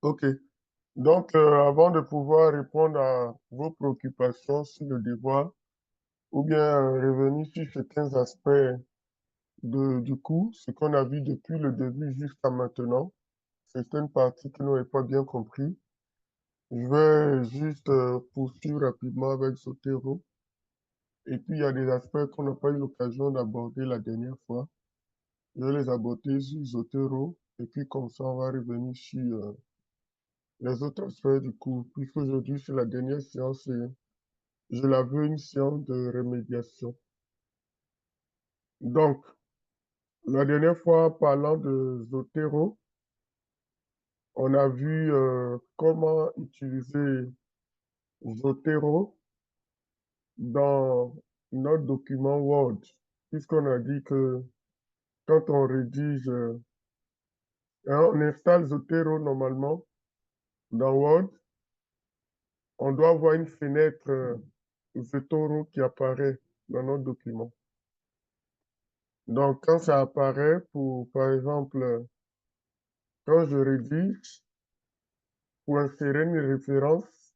Ok. Donc, avant de pouvoir répondre à vos préoccupations sur le devoir, ou bien revenir sur certains aspects du cours, ce qu'on a vu depuis le début jusqu'à maintenant, certaines parties que nous n'avons pas bien compris, je vais juste poursuivre rapidement avec Zotero. Et puis, il y a des aspects qu'on n'a pas eu l'occasion d'aborder la dernière fois. Je vais les aborder sur Zotero, et puis comme ça, on va revenir sur les autres aspects du cours, puisqu'aujourd'hui, c'est la dernière séance et je la veux une séance de remédiation. Donc, la dernière fois, parlant de Zotero, on a vu comment utiliser Zotero dans notre document Word, puisqu'on a dit que quand on rédige, on installe Zotero normalement dans Word, on doit avoir une fenêtre Zotero qui apparaît dans notre document. Donc, quand ça apparaît, par exemple, quand je rédige, pour insérer une référence,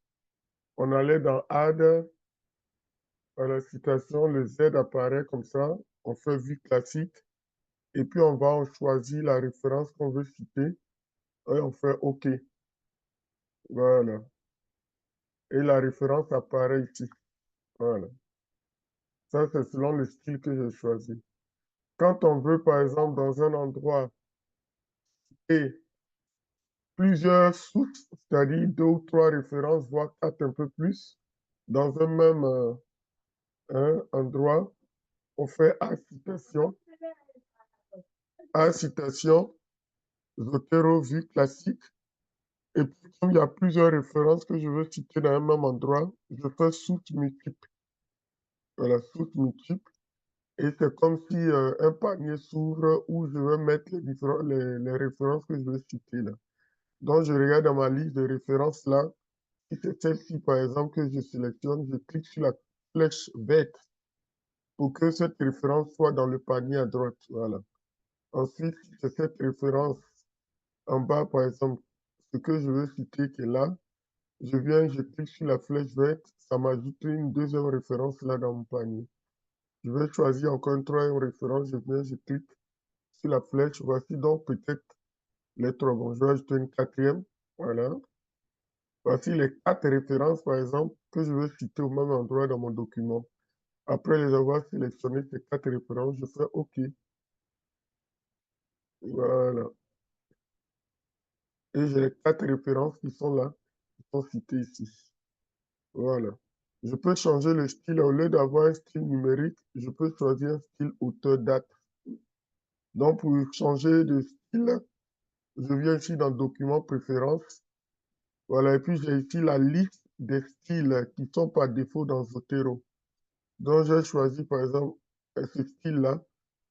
on allait dans Add, à la citation, le Z apparaît comme ça, on fait vue classique, et puis on choisit la référence qu'on veut citer, et on fait OK. Voilà. Et la référence apparaît ici. Voilà. Ça, c'est selon le style que j'ai choisi. Quand on veut, par exemple, dans un endroit, et plusieurs sources, c'est-à-dire 2 ou 3 références, voire 4 un peu plus, dans un même endroit, on fait A citation, Zotero vue classique. Et puis, comme il y a plusieurs références que je veux citer dans un même endroit, je fais source multiple. Voilà, source multiple. Et c'est comme si un panier s'ouvre où je vais mettre les références que je veux citer là. Donc, je regarde dans ma liste de références là. Si c'est celle-ci, par exemple, que je sélectionne, je clique sur la flèche verte pour que cette référence soit dans le panier à droite. Voilà. Ensuite, si c'est cette référence en bas, par exemple, ce que je veux citer qui est là, je clique sur la flèche verte, ça m'ajoute une deuxième référence là dans mon panier. Je vais choisir encore une troisième référence, je clique sur la flèche, voici donc peut-être les 3. Bon, je vais ajouter une quatrième, voilà. Voici les 4 références, par exemple, que je veux citer au même endroit dans mon document. Après les avoir sélectionné ces 4 références, je fais OK. Voilà. Et j'ai les 4 références qui sont là, qui sont citées ici. Voilà. Je peux changer le style. Au lieu d'avoir un style numérique, je peux choisir un style auteur-date. Donc, pour changer de style, je viens ici dans Document Préférences. Voilà. Et puis, j'ai ici la liste des styles qui sont par défaut dans Zotero. Donc, j'ai choisi, par exemple, ce style-là,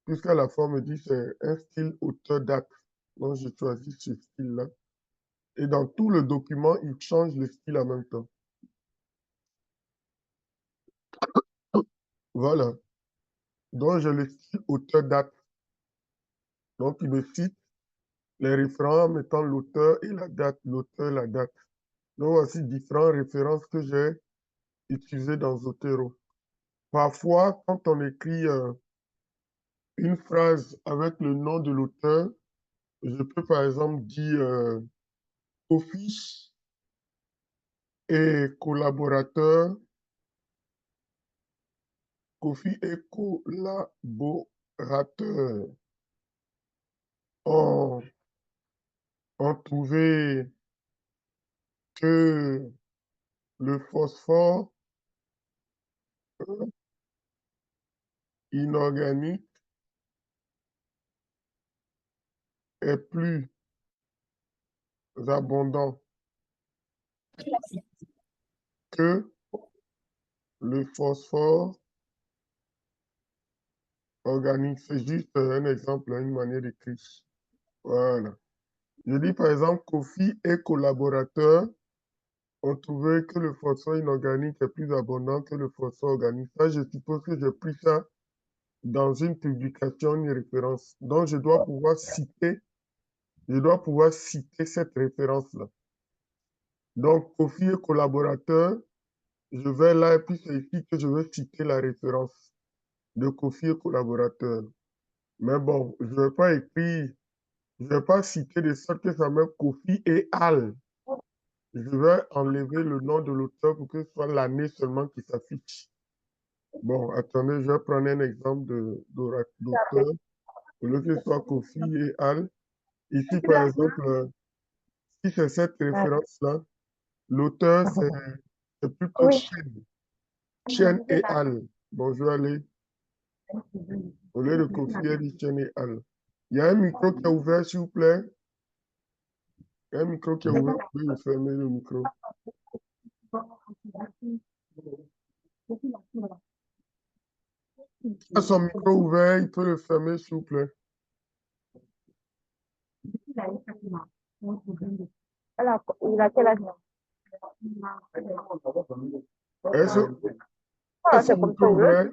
puisqu'à la fin, on me dit c'est un style auteur-date. Donc, je choisis ce style-là. Et dans tout le document, il change le style en même temps. Voilà. Donc, j'ai le style auteur-date. Donc, il me cite les référents en mettant l'auteur et la date, l'auteur, la date. Donc, voici différentes références que j'ai utilisées dans Zotero. Parfois, quand on écrit une phrase avec le nom de l'auteur, je peux par exemple dire Kofi et collaborateur, Kofi et collaborateur ont, ont trouvé que le phosphore inorganique est plus abondant que le phosphore organique. C'est juste un exemple, une manière d'écrire. Voilà. Je dis par exemple, Kofi et collaborateurs ont trouvé que le phosphore inorganique est plus abondant que le phosphore organique. Ça, je suppose que j'ai pris ça dans une publication, une référence. Donc, je dois pouvoir citer cette référence-là. Donc, Kofi est collaborateur. Je vais là et puis c'est ici que je vais citer la référence de Kofi et collaborateur. Mais bon, je ne vais pas écrire, je ne vais pas citer de sorte que ça met Kofi et Al. Je vais enlever le nom de l'auteur pour que ce soit l'année seulement qui s'affiche. Bon, attendez, je vais prendre un exemple d'auteur. Au lieu que ce soit Kofi et Al. Ici, par exemple, si c'est cette référence-là, l'auteur, c'est plutôt Oui. Chen. Chen et Al. Bon, je vais aller, au lieu de Kofi, elle dit Chen et Al. Il y a un micro qui est ouvert, s'il vous plaît. Il y a un micro qui est ouvert. Vous pouvez fermer le micro. Il a son micro ouvert, il peut le fermer, s'il vous plaît. Il a quel âge? Est-ce Ah, son c'est comme micro ça. ouvert?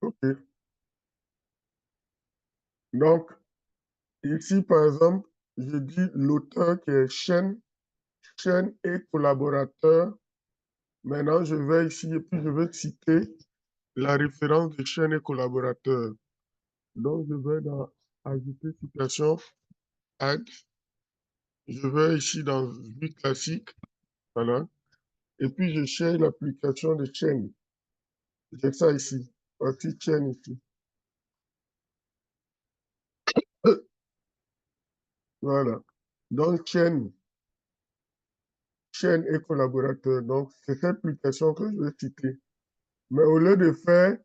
OK. Donc, ici, par exemple, je dis l'auteur qui est Chen et collaborateur. Maintenant, je vais ici et puis je vais citer la référence de Chen et collaborateur. Donc, je vais dans Ajouter citation, Add. Je vais ici dans Vue classique. Voilà. Et puis, je cherche l'application de Chen. J'ai ça ici. Voici Chen ici. Voilà. Donc, Chen et collaborateur. Donc, c'est cette application que je vais citer. Mais au lieu de faire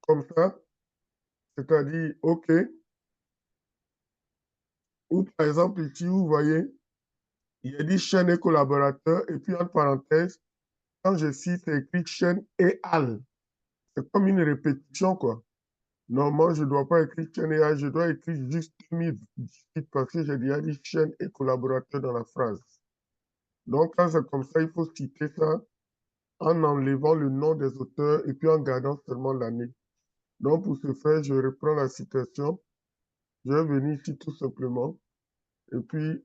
comme ça, c'est-à-dire OK, ou par exemple ici, vous voyez, il y a dit chaîne et collaborateur, et puis entre parenthèses, quand je cite, c'est écrit chaîne et al. C'est comme une répétition, quoi. Normalement, je ne dois pas écrire chaîne et al, je dois écrire juste 2018 parce que j'ai déjà dit chaîne et collaborateur dans la phrase. Donc, quand c'est comme ça, il faut citer ça en enlevant le nom des auteurs et puis en gardant seulement l'année. Donc, pour ce faire, je reprends la citation. Je vais venir ici tout simplement. Et puis,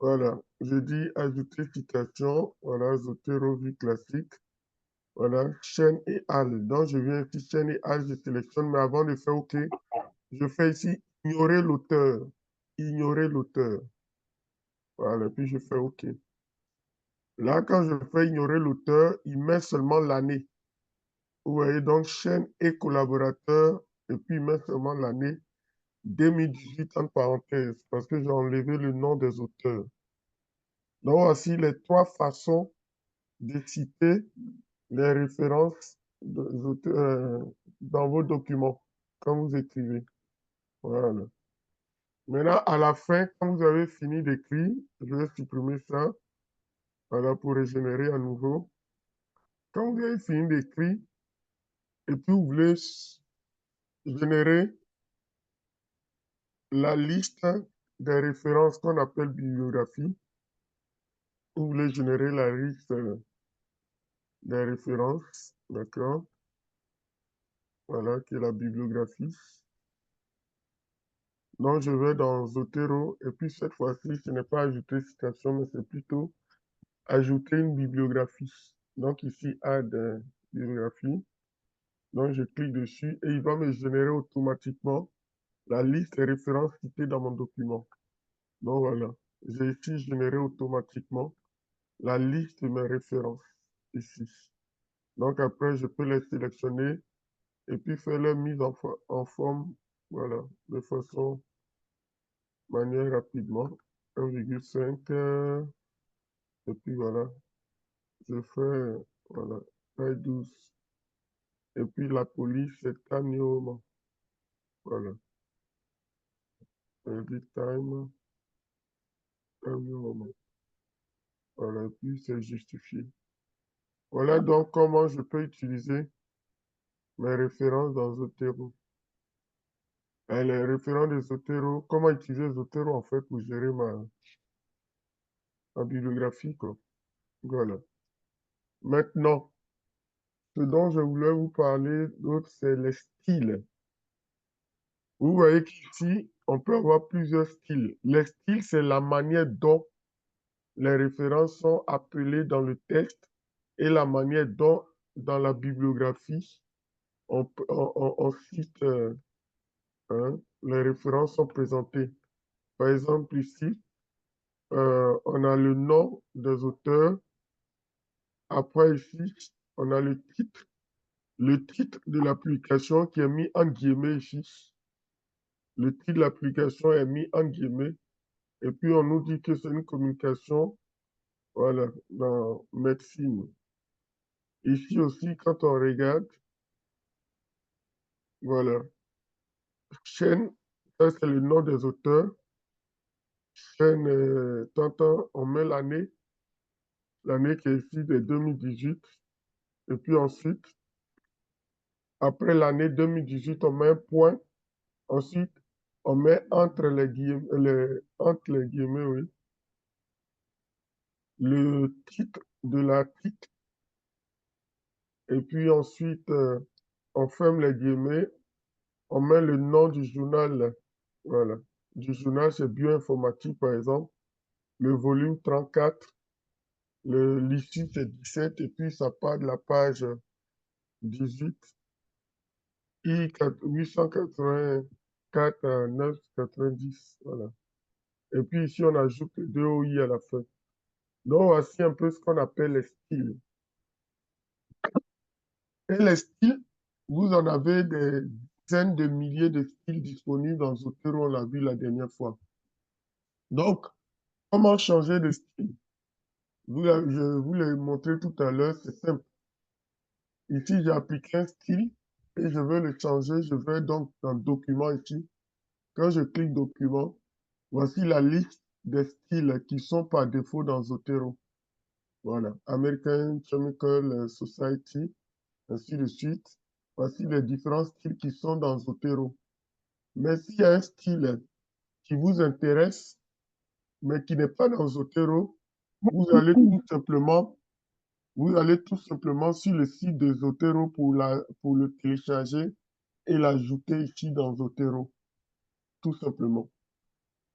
voilà, je dis ajouter citation. Voilà, Zotero vie classique. Voilà, chaîne et al. Donc, je viens ici, chaîne et al, je sélectionne. Mais avant de faire OK, je fais ici ignorer l'auteur. Ignorer l'auteur. Voilà, puis je fais OK. Là, quand je fais ignorer l'auteur, il met seulement l'année. Vous voyez, donc chaîne et collaborateur, et puis il met seulement l'année 2018 en parenthèse, parce que j'ai enlevé le nom des auteurs. Donc, voici les trois façons de citer les références dans vos documents quand vous écrivez. Voilà. Maintenant, à la fin, quand vous avez fini d'écrire, je vais supprimer ça. Voilà, pour régénérer à nouveau. Quand vous avez fini d'écrire, et puis vous voulez générer la liste des références qu'on appelle bibliographie, vous voulez générer la liste des références, d'accord? Voilà, qui est la bibliographie. Donc, je vais dans Zotero, et puis cette fois-ci, ce n'est pas ajouter citation, mais c'est plutôt ajouter une bibliographie. Donc, ici, add bibliographie. Donc, je clique dessus et il va me générer automatiquement la liste des références citées dans mon document. Donc, voilà. J'ai ici généré automatiquement la liste de mes références, ici. Donc, après, je peux les sélectionner et puis faire leur mise en forme, voilà, de façon manière rapidement. 1,5 et puis voilà, je fais voilà, taille 12. Et puis la police, c'est Tamioma. Voilà. Edit time, Tamioma. Voilà, et puis c'est justifié. Voilà donc comment je peux utiliser mes références dans Zotero. Et les références de Zotero, comment utiliser Zotero en fait pour gérer ma bibliographie, quoi. Voilà. Maintenant, ce dont je voulais vous parler d'autre, c'est les styles. Vous voyez qu'ici, on peut avoir plusieurs styles. Les styles, c'est la manière dont les références sont appelées dans le texte et la manière dont, dans la bibliographie, on cite, hein, les références sont présentées. Par exemple, ici, on a le nom des auteurs. Après, ici, on a le titre de l'application qui est mis en guillemets ici. Le titre de l'application est mis en guillemets. Et puis, on nous dit que c'est une communication, voilà, dans médecine. Ici aussi, quand on regarde, voilà, chaîne, ça c'est le nom des auteurs. Chaîne, on met l'année qui est ici de 2018. Et puis ensuite, après l'année 2018, on met un point. Ensuite, on met entre les guillemets, oui, le titre de l'article. Et puis ensuite, on ferme les guillemets. On met le nom du journal. Voilà. Du journal, c'est Bioinformatique, par exemple. Le volume 34. L'issue, c'est 17. Et puis, ça part de la page 18. I 884 à 990. Voilà. Et puis ici, on ajoute le 2 OI à la fin. Donc, voici un peu ce qu'on appelle les styles. Et les styles, vous en avez des dizaines de milliers de styles disponibles dans Zotero, on l'a vu la dernière fois. Donc, comment changer de style? Je vous l'ai montré tout à l'heure, c'est simple. Ici, j'ai appliqué un style et je veux le changer. Je vais donc dans Document ici. Quand je clique Document, voici la liste des styles qui sont par défaut dans Zotero. Voilà, American Chemical Society, ainsi de suite. Voici les différents styles qui sont dans Zotero. Mais s'il y a un style qui vous intéresse, mais qui n'est pas dans Zotero, vous allez tout simplement, sur le site de Zotero pour le télécharger et l'ajouter ici dans Zotero, tout simplement.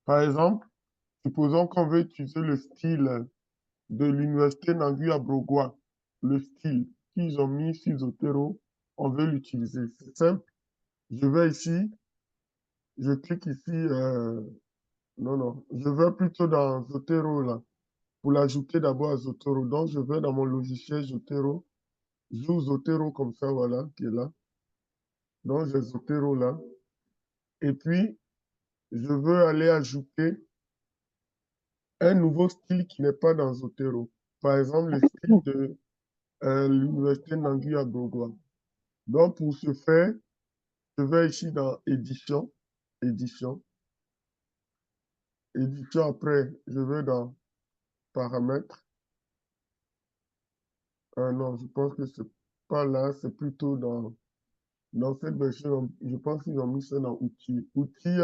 Par exemple, supposons qu'on veut utiliser le style de l'université Nangui à Brogoua, le style qu'ils ont mis sur Zotero, on veut l'utiliser. C'est simple. Je vais ici, je clique ici, non, je vais plutôt dans Zotero là, pour l'ajouter d'abord à Zotero. Donc, je vais dans mon logiciel Zotero, j'ouvre Zotero comme ça, voilà, qui est là. Donc, j'ai Zotero là. Et puis, je veux aller ajouter un nouveau style qui n'est pas dans Zotero. Par exemple, le style de l'université Nangui à Brogoua. Donc, pour ce faire, je vais ici dans Édition, Édition. Édition, après, je vais dans Paramètres. Ah non, je pense que c'est pas là, c'est plutôt dans cette version. Je pense qu'ils ont mis ça dans Outils. Outils,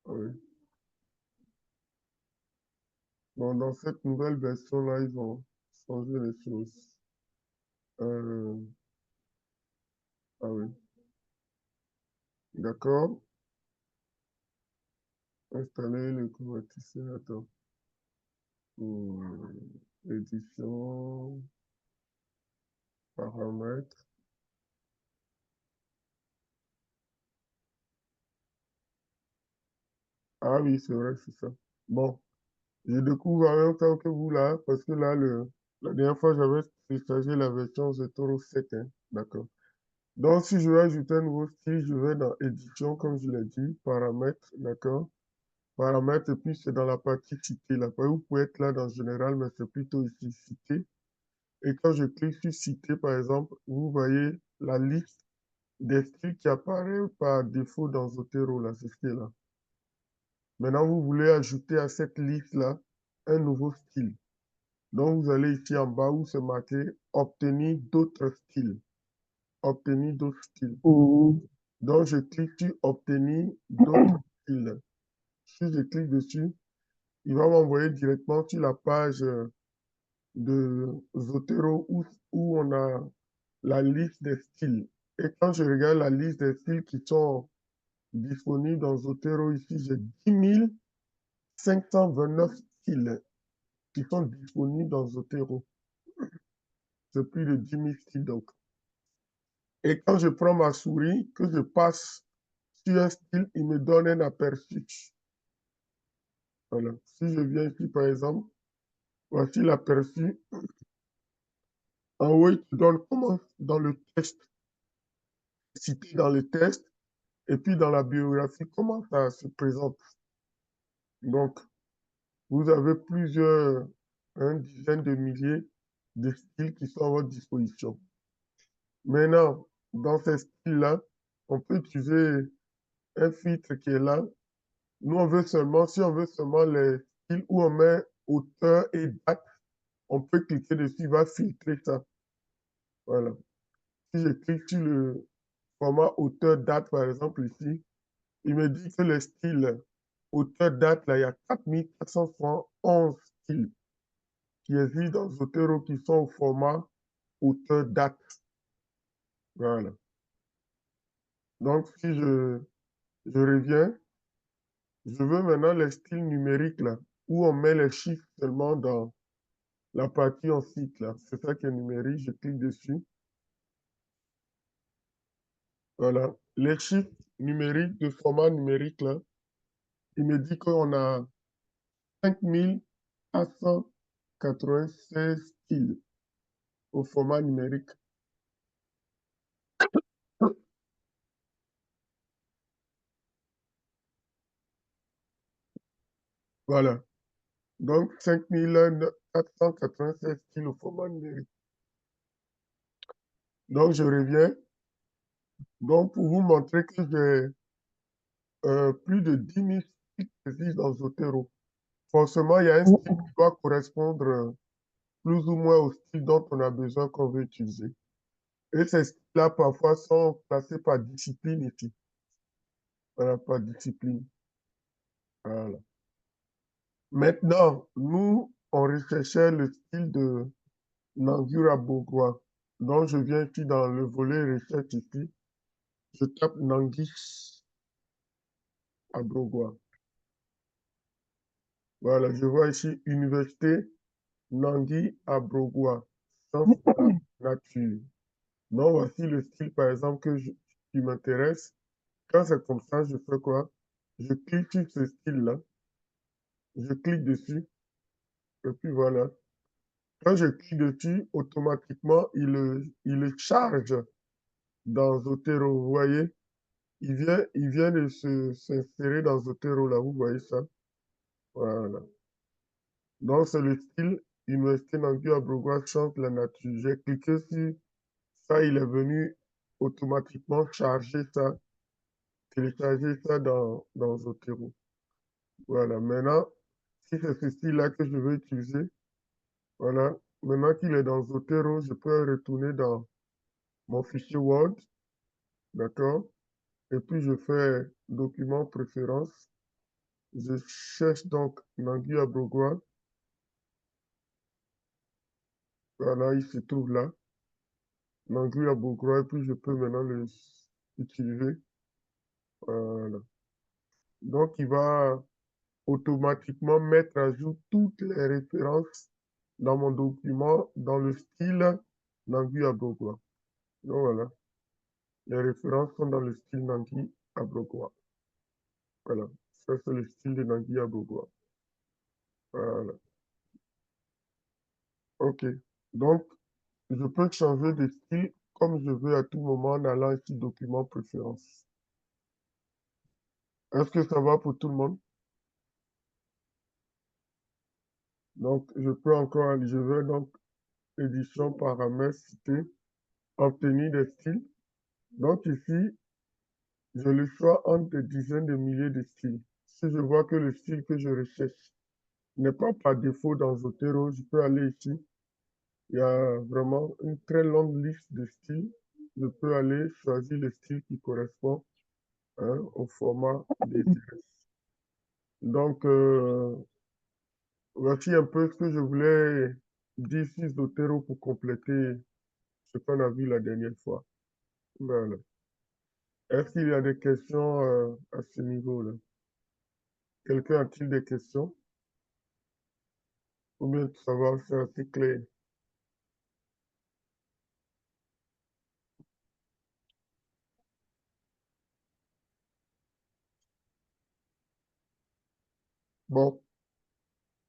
oui. Bon, dans cette nouvelle version-là, ils vont changer les choses. Euh, ah oui, d'accord. Installer le convertisseur, attends. Édition, paramètres. Ah oui, c'est vrai, c'est ça. Bon, je découvre en même temps que vous là, parce que là, la dernière fois, j'avais téléchargé la version Zotero 7, hein. D'accord. Donc, si je veux ajouter un nouveau style, je vais dans Édition, comme je l'ai dit, Paramètres, d'accord. Paramètres, et puis c'est dans la partie Citer. Là. Vous pouvez être là dans Général, mais c'est plutôt ici Citer. Et quand je clique sur Citer, par exemple, vous voyez la liste des styles qui apparaît par défaut dans Zotero, là, c'est ce qui est là. Maintenant, vous voulez ajouter à cette liste-là un nouveau style. Donc, vous allez ici en bas où c'est marqué Obtenir d'autres styles. Obtenir d'autres styles. Donc, je clique sur Obtenir d'autres styles. Si je clique dessus, il va m'envoyer directement sur la page de Zotero où on a la liste des styles. Et quand je regarde la liste des styles qui sont disponibles dans Zotero, ici, j'ai 10 529 styles qui sont disponibles dans Zotero. C'est plus de 10 000 styles, donc. Et quand je prends ma souris, que je passe sur un style, il me donne un aperçu. Voilà. Si je viens ici, par exemple, voici l'aperçu. En haut, il te donne comment dans le test, cité dans le test, et puis dans la biographie, comment ça se présente. Donc, vous avez plusieurs, une dizaine de milliers de styles qui sont à votre disposition. Maintenant, dans ces styles-là, on peut utiliser un filtre qui est là. Nous, on veut seulement, si on veut seulement les styles où on met auteur et date, on peut cliquer dessus, il va filtrer ça. Voilà. Si je clique sur le format auteur-date, par exemple, ici, il me dit que les styles auteur-date, là, il y a 4471 styles qui existent dans Zotero qui sont au format auteur-date. Voilà. Donc, si je reviens, je veux maintenant les styles numériques, là, où on met les chiffres seulement dans la partie en site, là. C'est ça qui est numérique. Je clique dessus. Voilà. Les chiffres numériques de format numérique, là, il me dit qu'on a 5496 styles au format numérique. Voilà. Donc, 5496 styles au format numérique. Donc, je reviens. Donc, pour vous montrer que j'ai plus de 10 000 styles qui existent dans Zotero. Forcément, il y a un style qui doit correspondre plus ou moins au style dont on a besoin qu'on veut utiliser. Et ces styles-là, parfois, sont classés par discipline ici. Voilà, par discipline. Voilà. Maintenant, nous, on recherchait le style de Nangura Bourgois. Donc, je viens ici dans le volet recherche ici. Je tape Nangui à Bourgois. Voilà, je vois ici Université Nangui à Bourgois. Sciences de la nature. Donc, voici le style, par exemple, qui m'intéresse. Quand c'est comme ça, je fais quoi? Je clique sur ce style-là. Je clique dessus. Et puis voilà. Quand je clique dessus, automatiquement, il charge dans Zotero. Vous voyez, il vient de s'insérer dans Zotero, là. Vous voyez ça? Voilà. Donc, c'est le style Université Nangui à Bourgois, chante la nature. J'ai cliqué sur ça, il est venu automatiquement charger ça, télécharger ça dans Zotero. Voilà. Maintenant, si c'est ce style-là que je veux utiliser, voilà. Maintenant qu'il est dans Zotero, je peux retourner dans mon fichier Word. D'accord? Et puis, je fais document préférence. Je cherche donc Nangui à Bourgois. Voilà, il se trouve là. Nangui à Bourgois. Et puis, je peux maintenant l'utiliser. Voilà. Donc, il va automatiquement mettre à jour toutes les références dans mon document dans le style Nangui à Bourgois. Donc, voilà. Les références sont dans le style Nangui à Bourgois. Voilà. Ça, c'est le style de Nangui à Bourgois. Voilà. OK. Donc, je peux changer de style comme je veux à tout moment en allant ici document préférence. Est-ce que ça va pour tout le monde? Donc, je peux encore aller, je vais donc édition paramètres cité, obtenir des styles. Donc ici, j'ai le choix entre des dizaines de milliers de styles. Si je vois que le style que je recherche n'est pas par défaut dans Zotero, je peux aller ici. Il y a vraiment une très longue liste de styles. Je peux aller choisir le style qui correspond au format désiré. Donc, Voici un peu ce que je voulais dire sur Zotero pour compléter ce qu'on a vu la dernière fois. Voilà. Est-ce qu'il y a des questions à ce niveau-là? Quelqu'un a-t-il des questions? Ou bien ça va, c'est assez clair? Bon,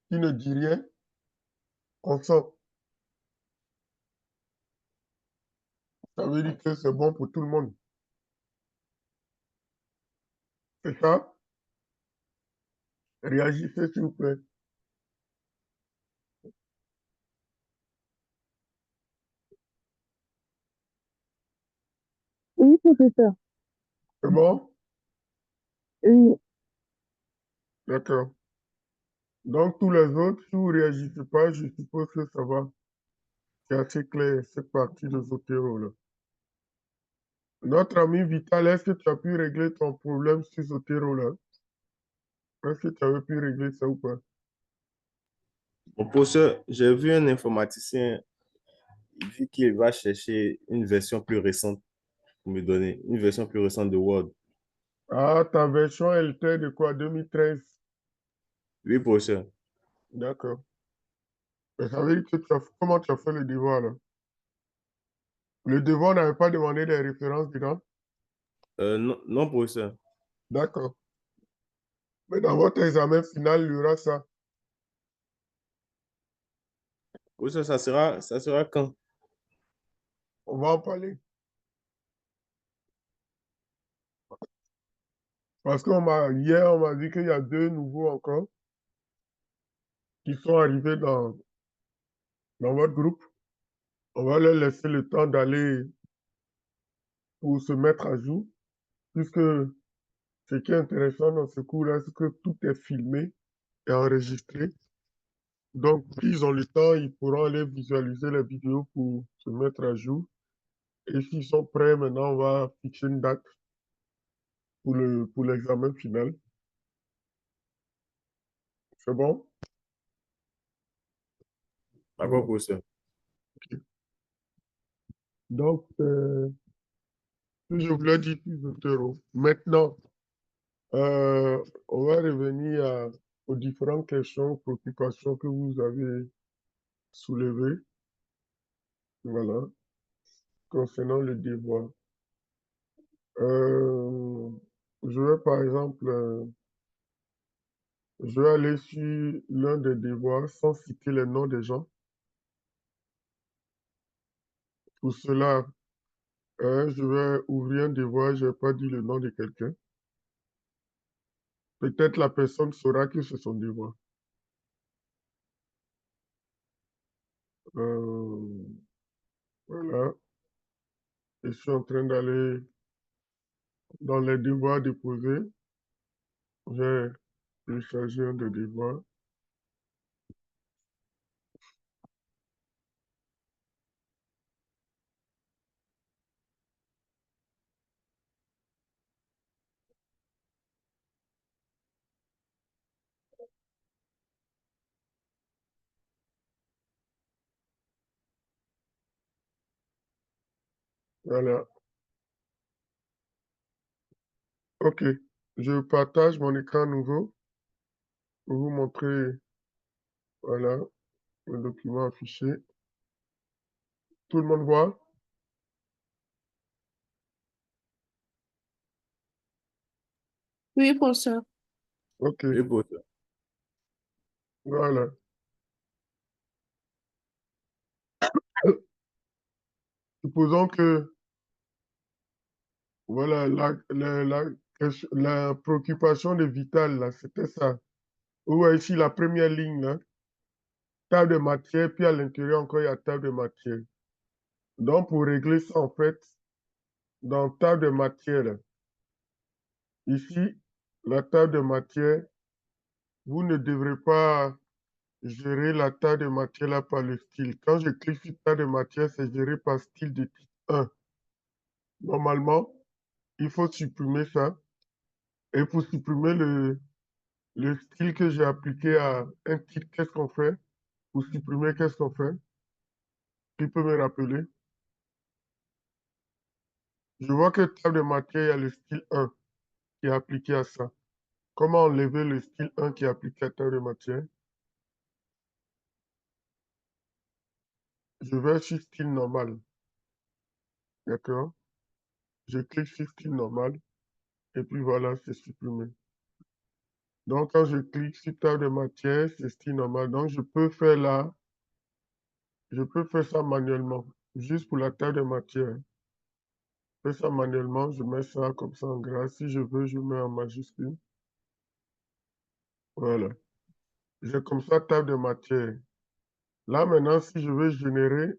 qui ne dit rien, on sent. Ça veut dire que c'est bon pour tout le monde. C'est ça? Réagissez, s'il vous plaît. Oui, professeur. C'est bon? Oui, D'accord. Donc, tous les autres, si vous ne réagissez pas, je suppose que ça va. C'est assez clair, cette partie de Zotero, là. Notre ami Vital, est-ce que tu as pu régler ton problème sur Zotero, là? Est-ce que tu avais pu régler ça ou pas? Mon professeur, j'ai vu un informaticien, il dit qu'il va chercher une version plus récente pour me donner, une version plus récente de Word. Ah, ta version, elle était de quoi? 2013? Oui, professeur. D'accord. Mais ça veut dire que comment tu as fait le devoir, là? Le devoir n'avait pas demandé des références dedans? Non, non, professeur. D'accord. Mais dans votre examen final, il y aura ça. Professeur, ça sera quand? On va en parler. Parce hier, on m'a dit qu'il y a 2 nouveaux encore qui sont arrivés dans votre groupe. On va leur laisser le temps d'aller pour se mettre à jour, puisque ce qui est intéressant dans ce cours-là, c'est que tout est filmé et enregistré. Donc, s'ils ont le temps, ils pourront aller visualiser les vidéos pour se mettre à jour. Et s'ils sont prêts, maintenant, on va fixer une date pour l'examen final. C'est bon? D'accord, professeur. Donc, je voulais dire plus de terreau. Maintenant, on va revenir aux différentes questions, préoccupations que vous avez soulevées. Voilà, concernant le devoir. Euh, je vais, par exemple, je vais aller sur l'un des devoirs sans citer les noms des gens. Pour cela, je vais ouvrir un devoir, je ne vais pas dire le nom de quelqu'un. Peut-être la personne saura que c'est son devoir. Euh, voilà, je suis en train d'aller dans les devoirs déposés. J'ai téléchargé un des devoirs. Voilà. OK. Je partage mon écran nouveau pour vous montrer, voilà, le document affiché. Tout le monde voit? oui, professeur. OK. Oui, professeur. Voilà. Supposons que, voilà, la préoccupation de Vital, là, c'était ça. Vous voyez ici la première ligne, là, table de matière, puis à l'intérieur encore, il y a table de matière. Donc, pour régler ça, en fait, dans table de matière, là, ici, la table de matière, vous ne devrez pas gérer la table de matière là par le style. Quand je clique sur table de matière, c'est géré par style de type 1. Normalement, il faut supprimer ça. Et pour supprimer Le style que j'ai appliqué à un titre, qu'est-ce qu'on fait? Pour supprimer, qu'est-ce qu'on fait? Qui peut me rappeler? Je vois que table de matière, il y a le style 1 qui est appliqué à ça. Comment enlever le style 1 qui est appliqué à table de matière? Je vais sur style normal. D'accord? Je clique sur style normal. Et puis voilà, c'est supprimé. Donc, quand je clique sur table de matière, c'est style normal. Donc, je peux faire là, je peux faire ça manuellement, juste pour la table de matière. Je fais ça manuellement, je mets ça comme ça en gras. Si je veux, je mets en majuscule. Voilà. J'ai comme ça table de matière. Là, maintenant, si je veux générer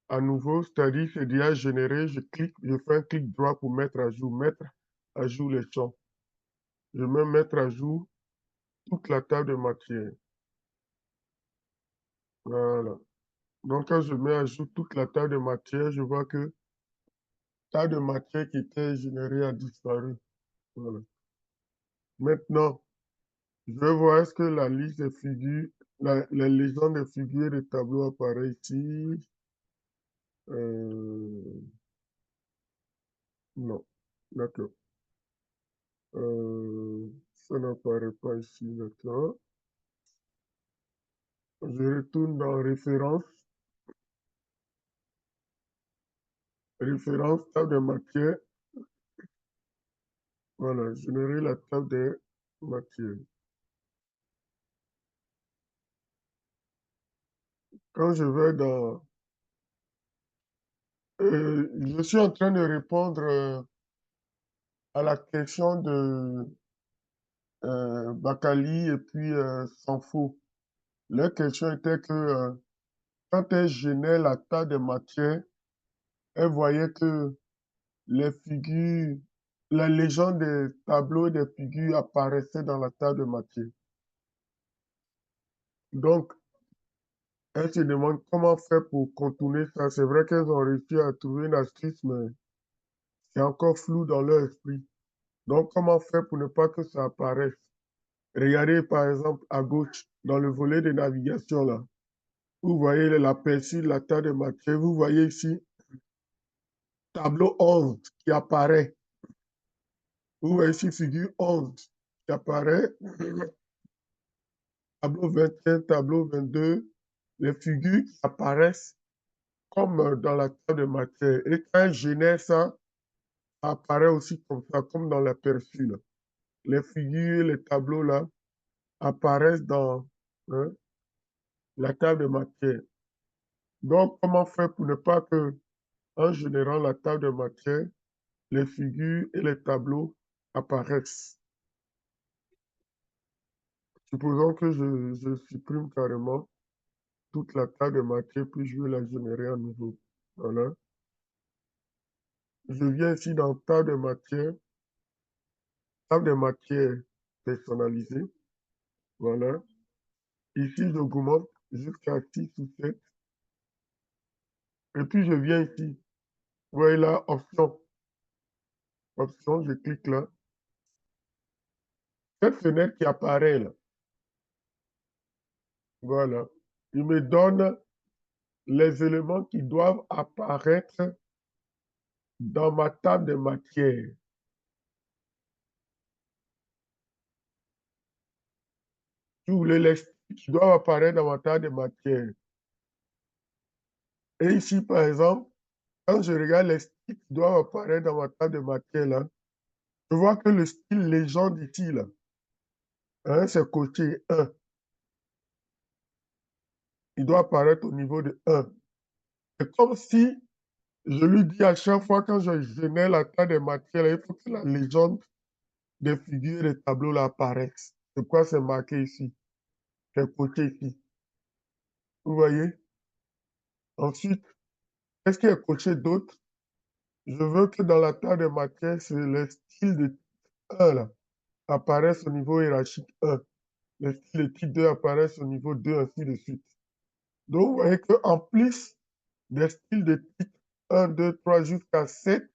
à nouveau, c'est-à-dire c'est déjà généré, je clique, je fais un clic droit pour mettre à jour les champs. Je mets mettre à jour toute la table de matière. Voilà. Donc, quand je mets à jour toute la table de matière, je vois que la table de matière qui était générée a disparu. Voilà. Maintenant, je vais voir est-ce que la liste des figures, les légendes des figures des tableaux apparaît ici. Non. D'accord. Ça n'apparaît pas ici, d'accord. Je retourne dans référence. Référence, table de matière. Voilà, générer la table des matières. Quand je vais dans... je suis en train de répondre à la question de Bakali et puis Sanfo. Leur question était que quand elle génère la table des matières, elle voyait que les figures, la légende des tableaux et des figures apparaissaient dans la table de matière. Donc, elle se demande comment faire pour contourner ça. C'est vrai qu'elles ont réussi à trouver une astuce, mais c'est encore flou dans leur esprit. Donc, comment faire pour ne pas que ça apparaisse? Regardez par exemple à gauche, dans le volet de navigation là. Vous voyez l'aperçu de la table de matière. Vous voyez ici, tableau 11 qui apparaît. Vous voyez ici, figure 11 qui apparaît. Tableau 21, tableau 22. Les figures qui apparaissent comme dans la table de matière. Et quand elle génère ça, apparaît aussi comme ça, comme dans l'aperçu. Les figures, les tableaux là, apparaissent dans hein, la table de matière. Donc, comment faire pour ne pas que, en générant la table de matière, les figures et les tableaux apparaissent? Supposons que je supprime carrément toute la table de matière, puis je vais la générer à nouveau. Voilà. Je viens ici dans table de matière personnalisée. Voilà. Ici, j'augmente jusqu'à 6 ou 7. Et puis, je viens ici. Vous voyez là, option. Option, je clique là. Cette fenêtre qui apparaît là. Voilà. Il me donne les éléments qui doivent apparaître dans ma table de matière. Si vous voulez, les styles qui doivent apparaître dans ma table de matière. Et ici, par exemple, quand je regarde les styles qui doivent apparaître dans ma table de matière, là, je vois que le style légende ici, là, hein, c'est coché 1. Il doit apparaître au niveau de 1. C'est comme si je lui dis à chaque fois quand je génère la table de matière, il faut que la légende des figures et des tableaux là apparaisse. C'est quoi c'est marqué ici? C'est coché ici. Vous voyez? Ensuite, qu'est-ce qui est coché d'autre? Je veux que dans la table de matière, c'est le style de 1 là, apparaissent au niveau hiérarchique 1. Les styles de type 2 apparaissent au niveau 2, ainsi de suite. Donc, vous voyez qu'en plus des styles de type 1, 2, 3 jusqu'à 7,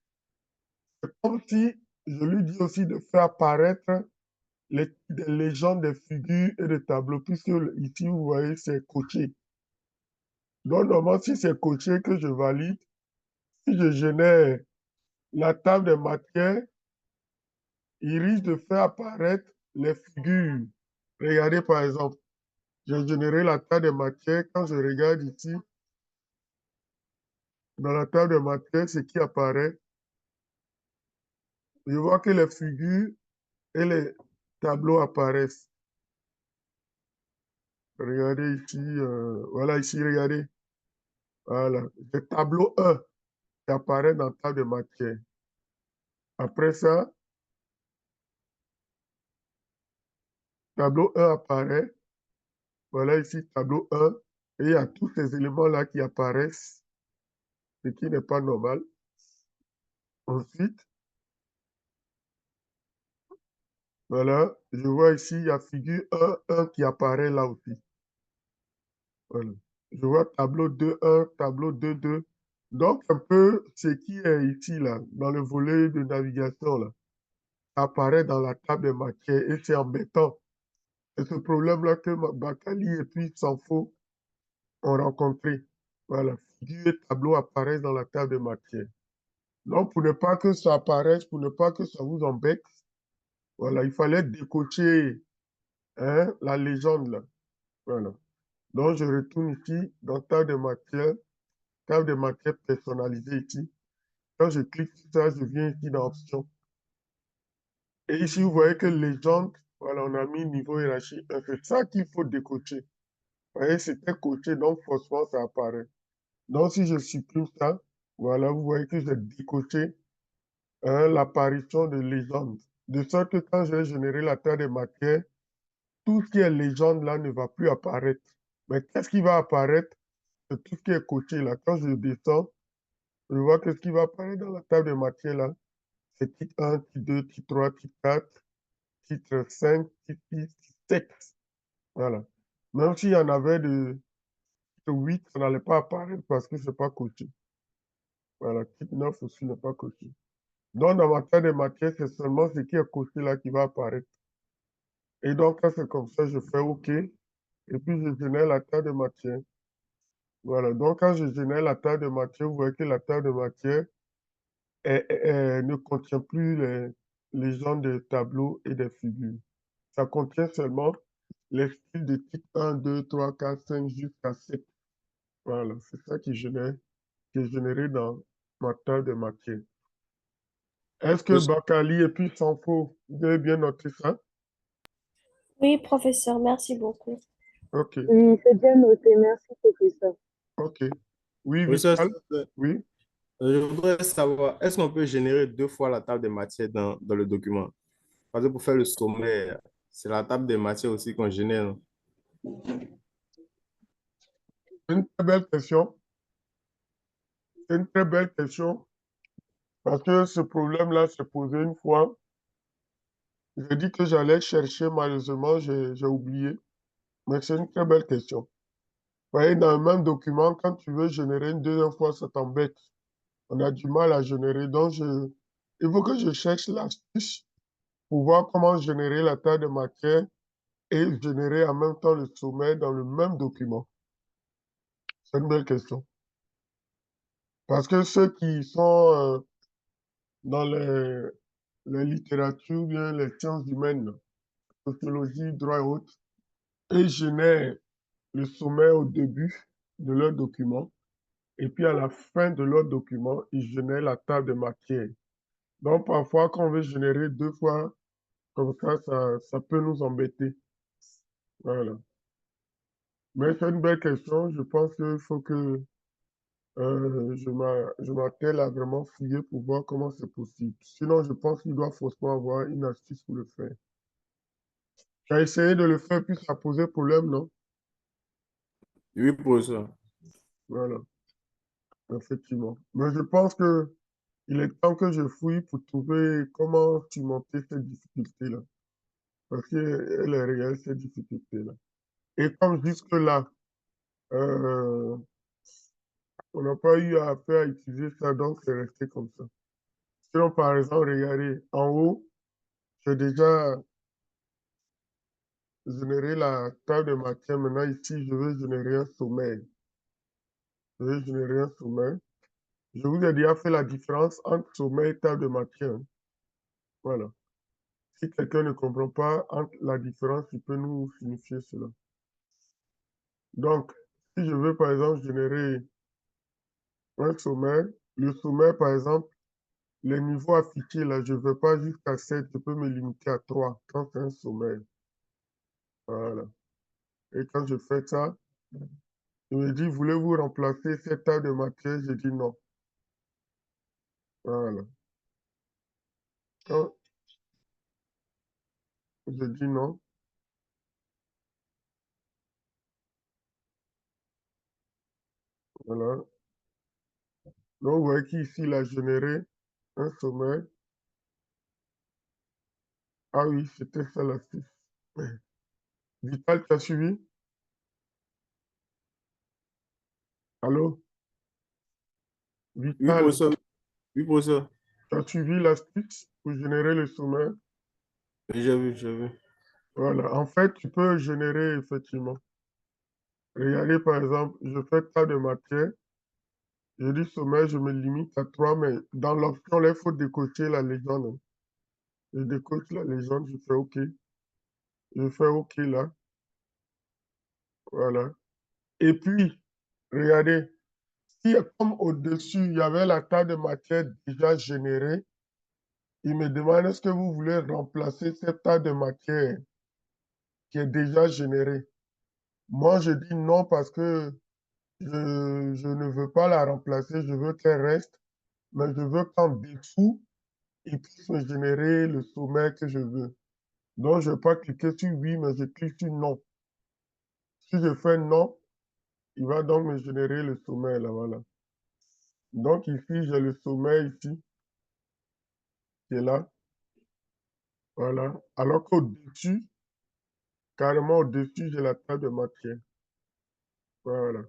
c'est comme si je lui dis aussi de faire apparaître des légendes, des figures et des tableaux, puisque ici, vous voyez, c'est coché. Donc, normalement, si c'est coché que je valide, si je génère la table des matières, il risque de faire apparaître les figures. Regardez, par exemple, j'ai généré la table des matières. Quand je regarde ici, dans la table des matières, ce qui apparaît, je vois que les figures et les tableaux apparaissent. Regardez ici, voilà ici, regardez. Voilà, le tableau 1 qui apparaît dans la table de matière. Après ça, tableau 1 apparaît. Voilà ici, tableau 1. Et il y a tous ces éléments-là qui apparaissent, ce qui n'est pas normal. Ensuite, voilà, je vois ici, il y a figure 1, 1 qui apparaît là aussi. Voilà. Je vois tableau 2, 1, tableau 2, 2. Donc, un peu ce qui est ici, là, dans le volet de navigation, là, apparaît dans la table de matière et c'est embêtant. C'est ce problème-là que Bakali et puis Sanfo ont rencontré. Voilà, figure et tableau apparaissent dans la table de matière. Donc, pour ne pas que ça apparaisse, pour ne pas que ça vous embête, voilà, il fallait décocher hein, la légende, là. Voilà. Donc, je retourne ici dans table de matière personnalisée ici. Quand je clique sur ça, je viens ici dans Options. Et ici, vous voyez que légende, voilà, on a mis niveau hiérarchie 1. C'est ça qu'il faut décocher. Vous voyez, c'était coché, donc forcément, ça apparaît. Donc, si je supprime ça, voilà, vous voyez que j'ai décoché hein, l'apparition de légende. De sorte que quand je vais générer la terre des matières, tout ce qui est légende là ne va plus apparaître. Mais qu'est-ce qui va apparaître? C'est tout ce qui est coché là. Quand je descends, je vois que ce qui va apparaître dans la table des matières là, c'est titre 1, titre 2, titre 3, titre 4, titre 5, titre 6, titre 7. Voilà. Même s'il y en avait de titre 8, ça n'allait pas apparaître parce que ce n'est pas coché. Voilà, titre 9 aussi n'est pas coché. Donc, dans ma table des matières, c'est seulement ce qui est coché là qui va apparaître. Et donc, quand c'est comme ça, je fais OK. Et puis, je génère la table de matière. Voilà. Donc, quand je génère la table de matière, vous voyez que la table de matière ne contient plus les genres de tableaux et des figures. Ça contient seulement les styles de type 1, 2, 3, 4, 5 jusqu'à 7. Voilà. C'est ça qui est généré dans ma table de matière. Est-ce que Bakali et puis Sanfo, vous avez bien noté ça? Oui, professeur, merci beaucoup. OK. Oui, c'est bien noté. Merci, professeur. OK. Oui, Oui, ça, Vital? Oui. je voudrais savoir, est-ce qu'on peut générer deux fois la table des matières dans le document? Parce que pour faire le sommaire, c'est la table des matières aussi qu'on génère. Une très belle question. C'est une très belle question parce que ce problème-là s'est posé une fois. J'ai dit que j'allais chercher, malheureusement, j'ai oublié. Mais c'est une très belle question. Vous voyez, dans le même document, quand tu veux générer une deuxième fois, ça t'embête. On a du mal à générer. Donc, il faut que je cherche l'astuce pour voir comment générer la taille de matière et générer en même temps le sommaire dans le même document. C'est une belle question. Parce que ceux qui sont dans les littératures, bien les sciences humaines, sociologie, droit et autres, ils génèrent le sommaire au début de leur document et puis à la fin de leur document, ils génèrent la table de matière. Donc parfois, quand on veut générer deux fois, comme ça peut nous embêter. Voilà. Mais c'est une belle question. Je pense qu'il faut que je m'attelle à vraiment fouiller pour voir comment c'est possible. Sinon, je pense qu'il doit forcément avoir une astuce pour le faire. Tu as essayé de le faire, puis ça a posé problème, non? Oui, professeur. Voilà, effectivement. Mais je pense que il est temps que je fouille pour trouver comment surmonter cette difficulté-là. Parce qu'elle est réelle, cette difficulté-là. Et comme jusque-là, euh, on n'a pas eu à faire à utiliser ça, donc c'est resté comme ça. Sinon, par exemple, regardez, en haut, j'ai déjà générer la table de matière. Maintenant, ici, je vais générer un sommeil. Je vais générer un sommeil. Je vous ai déjà fait la différence entre sommeil et table de matière. Voilà. Si quelqu'un ne comprend pas entre la différence, il peut nous signifier cela. Donc, si je veux, par exemple, générer un sommeil, le sommeil, par exemple, les niveaux affichés, là, je ne veux pas jusqu'à 7, je peux me limiter à 3 quand c'est un sommeil. Voilà. Et quand je fais ça, il me dit, voulez-vous remplacer cette table de matière? Je dis non. Voilà. Quand je dis non, voilà. Donc, vous voyez qu'ici, il a généré un sommeil. Ah oui, c'était ça l'astuce. Vital, tu as suivi? Allô? Oui, Vital, professeur. Oui, professeur. tu as suivi l'astuce pour générer le sommeil? J'ai vu, j'ai vu. Voilà. En fait, tu peux générer effectivement. Regardez, par exemple, je fais tas de matière. Je dis sommeil, je me limite à 3, mais dans l'option, là, il faut décocher la légende. Je décoche la légende, je fais OK. Je fais OK là. Voilà. Et puis, regardez, si comme au-dessus, il y avait la table de matière déjà générée, il me demande est-ce que vous voulez remplacer cette table de matière qui est déjà générée. Moi, je dis non parce que je ne veux pas la remplacer, je veux qu'elle reste, mais je veux qu'en dessous, il puisse me générer le sommet que je veux. Donc, je ne vais pas cliquer sur oui, mais je clique sur non. Si je fais non, il va donc me générer le sommet là, voilà. Donc ici, j'ai le sommet ici, qui est là, voilà. Alors qu'au-dessus, carrément au-dessus, j'ai la table de matière. Voilà.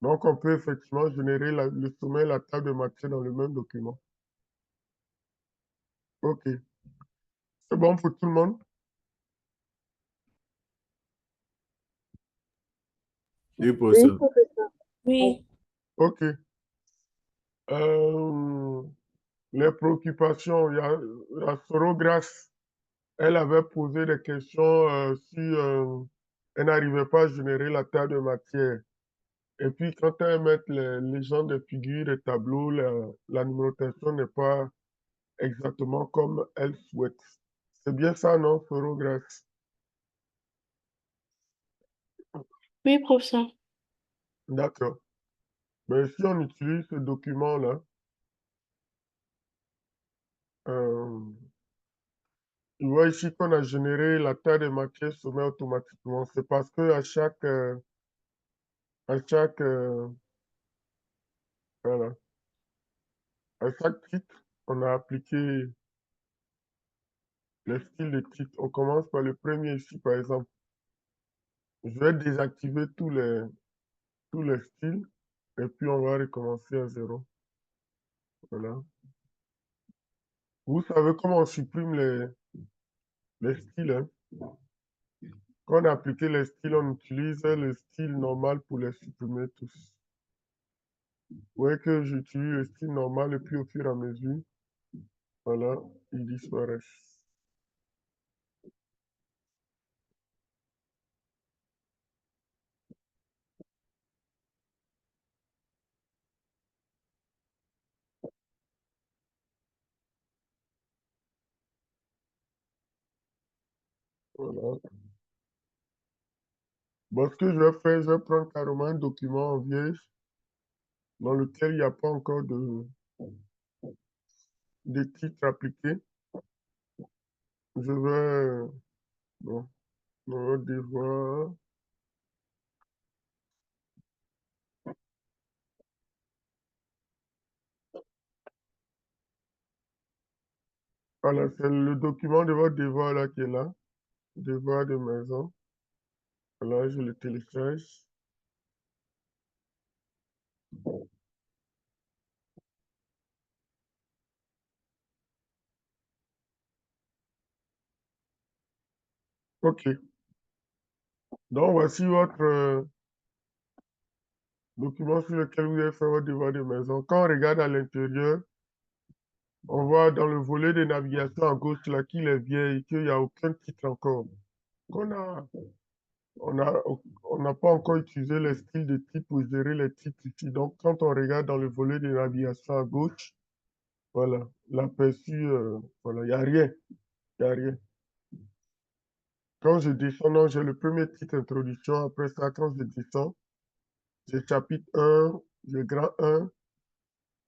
Donc, on peut effectivement générer le sommet et la table de matière dans le même document. OK. C'est bon pour tout le monde? Oui, Oui, professeur. professeur. Oui. OK. Les préoccupations, il y a la Sorogras, elle avait posé des questions si elle n'arrivait pas à générer la table de matière. Et puis, quand elle met les légendes des figures et tableaux, la numérotation n'est pas exactement comme elle souhaite. C'est bien ça, non, Sorogras? Oui, professeur. D'accord. Mais si on utilise ce document-là, euh, tu vois ici qu'on a généré la taille de matière sommet automatiquement. C'est parce que à chaque, voilà, à chaque titre, on a appliqué les styles de titre. On commence par le premier ici, par exemple. Je vais désactiver tous les styles et puis on va recommencer à zéro. Voilà. Vous savez comment on supprime les styles, hein? Quand on a appliqué les styles, on utilise le style normal pour les supprimer tous. Vous voyez que j'utilise le style normal et puis au fur et à mesure, voilà, ils disparaissent. Voilà. Bon, ce que je vais faire, je vais prendre carrément un document en vierge dans lequel il n'y a pas encore de titre appliqué. Je vais, bon, on va devoir, voilà, c'est le document de votre devoir là qui est là, devoir de maison. Voilà, je le télécharge. OK. Donc, voici votre document sur lequel vous avez fait votre devoir de maison. Quand on regarde à l'intérieur, on voit dans le volet de navigation à gauche là qu'il est vieil, qu'il n'y a aucun titre encore. On n'a pas encore utilisé les styles de titre pour gérer les titres ici. Donc, quand on regarde dans le volet de navigation à gauche, voilà, l'aperçu, voilà, il n'y a rien. Il n'y a rien. Quand je descends, donc j'ai le premier titre introduction. Après ça, quand je descends, j'ai chapitre 1, j'ai grand 1,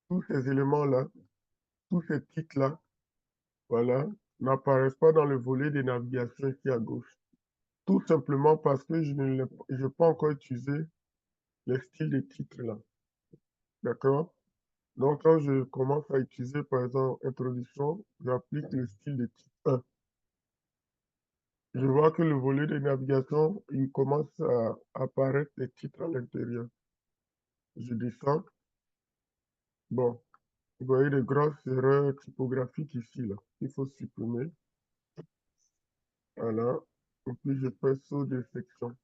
tous ces éléments-là, tous ces titres-là, voilà, n'apparaissent pas dans le volet de navigation ici à gauche. Tout simplement parce que je n'ai pas encore utilisé les styles de titres là. D'accord? Donc, quand je commence à utiliser, par exemple, introduction, j'applique le style de titre 1. Je vois que le volet de navigation, il commence à apparaître les titres à l'intérieur. Je descends. Bon, vous voyez des grosses erreurs typographiques ici, là. Il faut supprimer. Voilà. Et puis, je fais saut de section.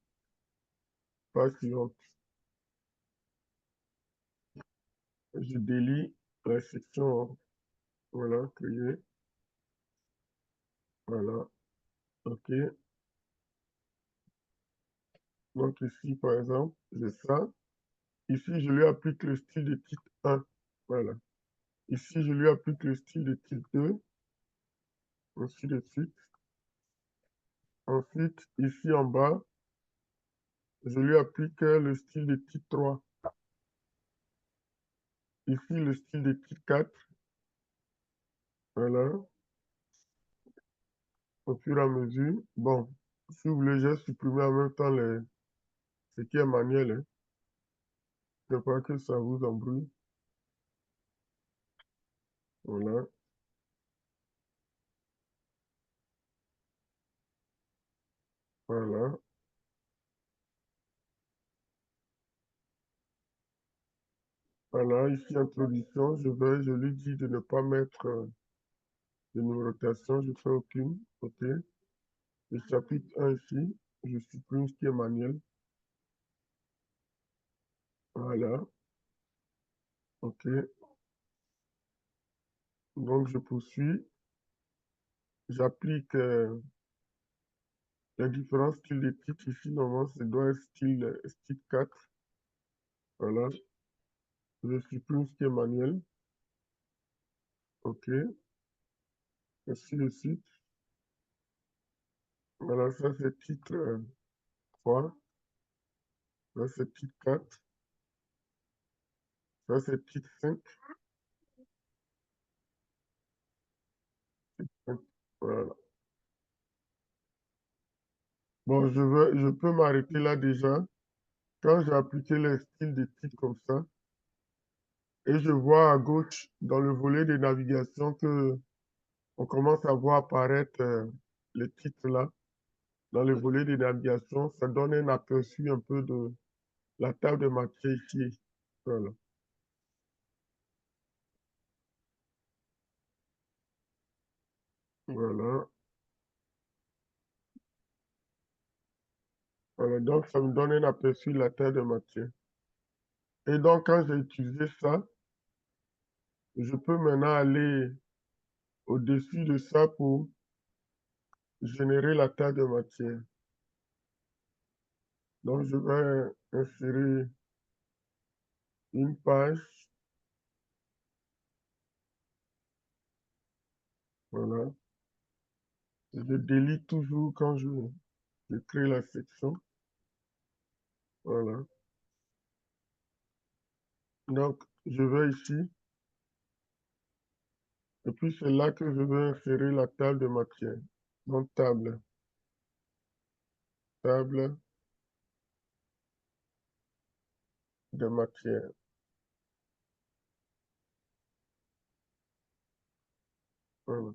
Page suivante. Je délie la section. Voilà, créer. Voilà. OK. Donc, ici, par exemple, j'ai ça. Ici, je lui applique le style de titre 1. Voilà. Ici, je lui applique le style de titre 2. Ainsi de suite. Ensuite, ici en bas, je lui applique le style de titre 3. Ici, le style de titre 4. Voilà. Au fur et à mesure. Bon, si vous voulez, j'ai supprimé en même temps ce qui est manuel. Hein. Je ne veux pas que ça vous embrouille. Voilà. Voilà. Voilà, ici, introduction, je lui dis de ne pas mettre de numérotation, je fais aucune. OK. Le chapitre 1 ici, je supprime ce qui est manuel. Voilà. OK. Donc, je poursuis. J'applique les différents styles de titres. Ici, normalement, ça doit être style 4. Voilà. Je supprime ce qui est manuel. OK. Ainsi de suite. Voilà, ça c'est titre 3. Là, c'est titre 4. Ça, c'est titre 5. Voilà. Bon, je peux m'arrêter là déjà. Quand j'ai appliqué les styles de titres comme ça, et je vois à gauche, dans le volet de navigation, que on commence à voir apparaître les titres là. Dans le volet de navigation, ça donne un aperçu un peu de la table de matière ici. Voilà. Voilà. Voilà. Donc, ça me donne un aperçu de la table de matière. Et donc, quand j'ai utilisé ça, je peux maintenant aller au-dessus de ça pour générer la table de matière. Donc, je vais insérer une page. Voilà. Je délite toujours quand je crée la section. Voilà. Donc, je vais ici. Et puis, c'est là que je vais insérer la table de matière. Donc, table de matière. Voilà.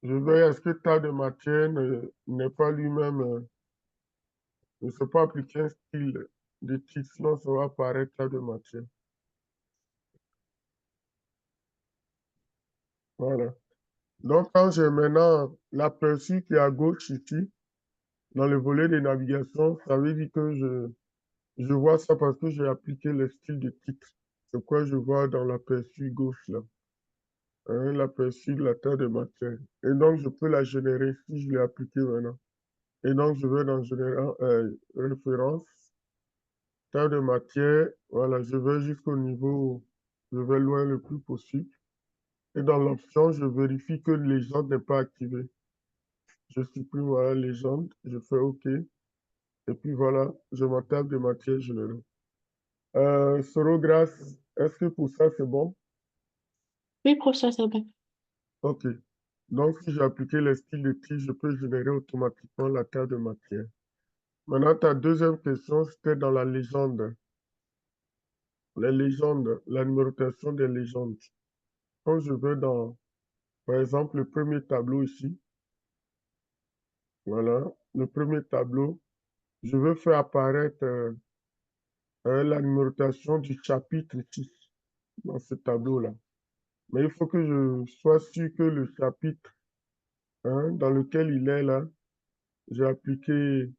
Je veille à ce que table de matière n'est pas lui-même, ne se pas appliquer un style de titre, sinon ça va apparaître table de matière. Voilà. Donc, quand j'ai maintenant l'aperçu qui est à gauche ici, dans le volet de navigation, ça veut dire que je vois ça parce que j'ai appliqué le style de titre. C'est quoi je vois dans l'aperçu gauche là? Hein, l'aperçu de la terre de matière. Et donc, je peux la générer si je l'ai appliqué maintenant. Et donc, je vais dans référence, terre de matière. Voilà, je vais jusqu'au niveau, je vais loin le plus possible. Et dans l'option, je vérifie que légende n'est pas activée. Je supprime voilà, légende, je fais OK. Et puis voilà, je ma table de matière générale. Sorogras, est-ce que pour ça c'est bon? Oui, professeur, c'est bon. OK. Donc, si j'ai appliqué les styles de titre, je peux générer automatiquement la table de matière. Maintenant, ta deuxième question, c'était dans la légende. Les légendes, la numérotation des légendes. Quand je vais dans, par exemple, le premier tableau ici, voilà, le premier tableau, je veux faire apparaître la numérotation du chapitre 6 dans ce tableau-là. Mais il faut que je sois sûr que le chapitre dans lequel il est là, j'ai appliqué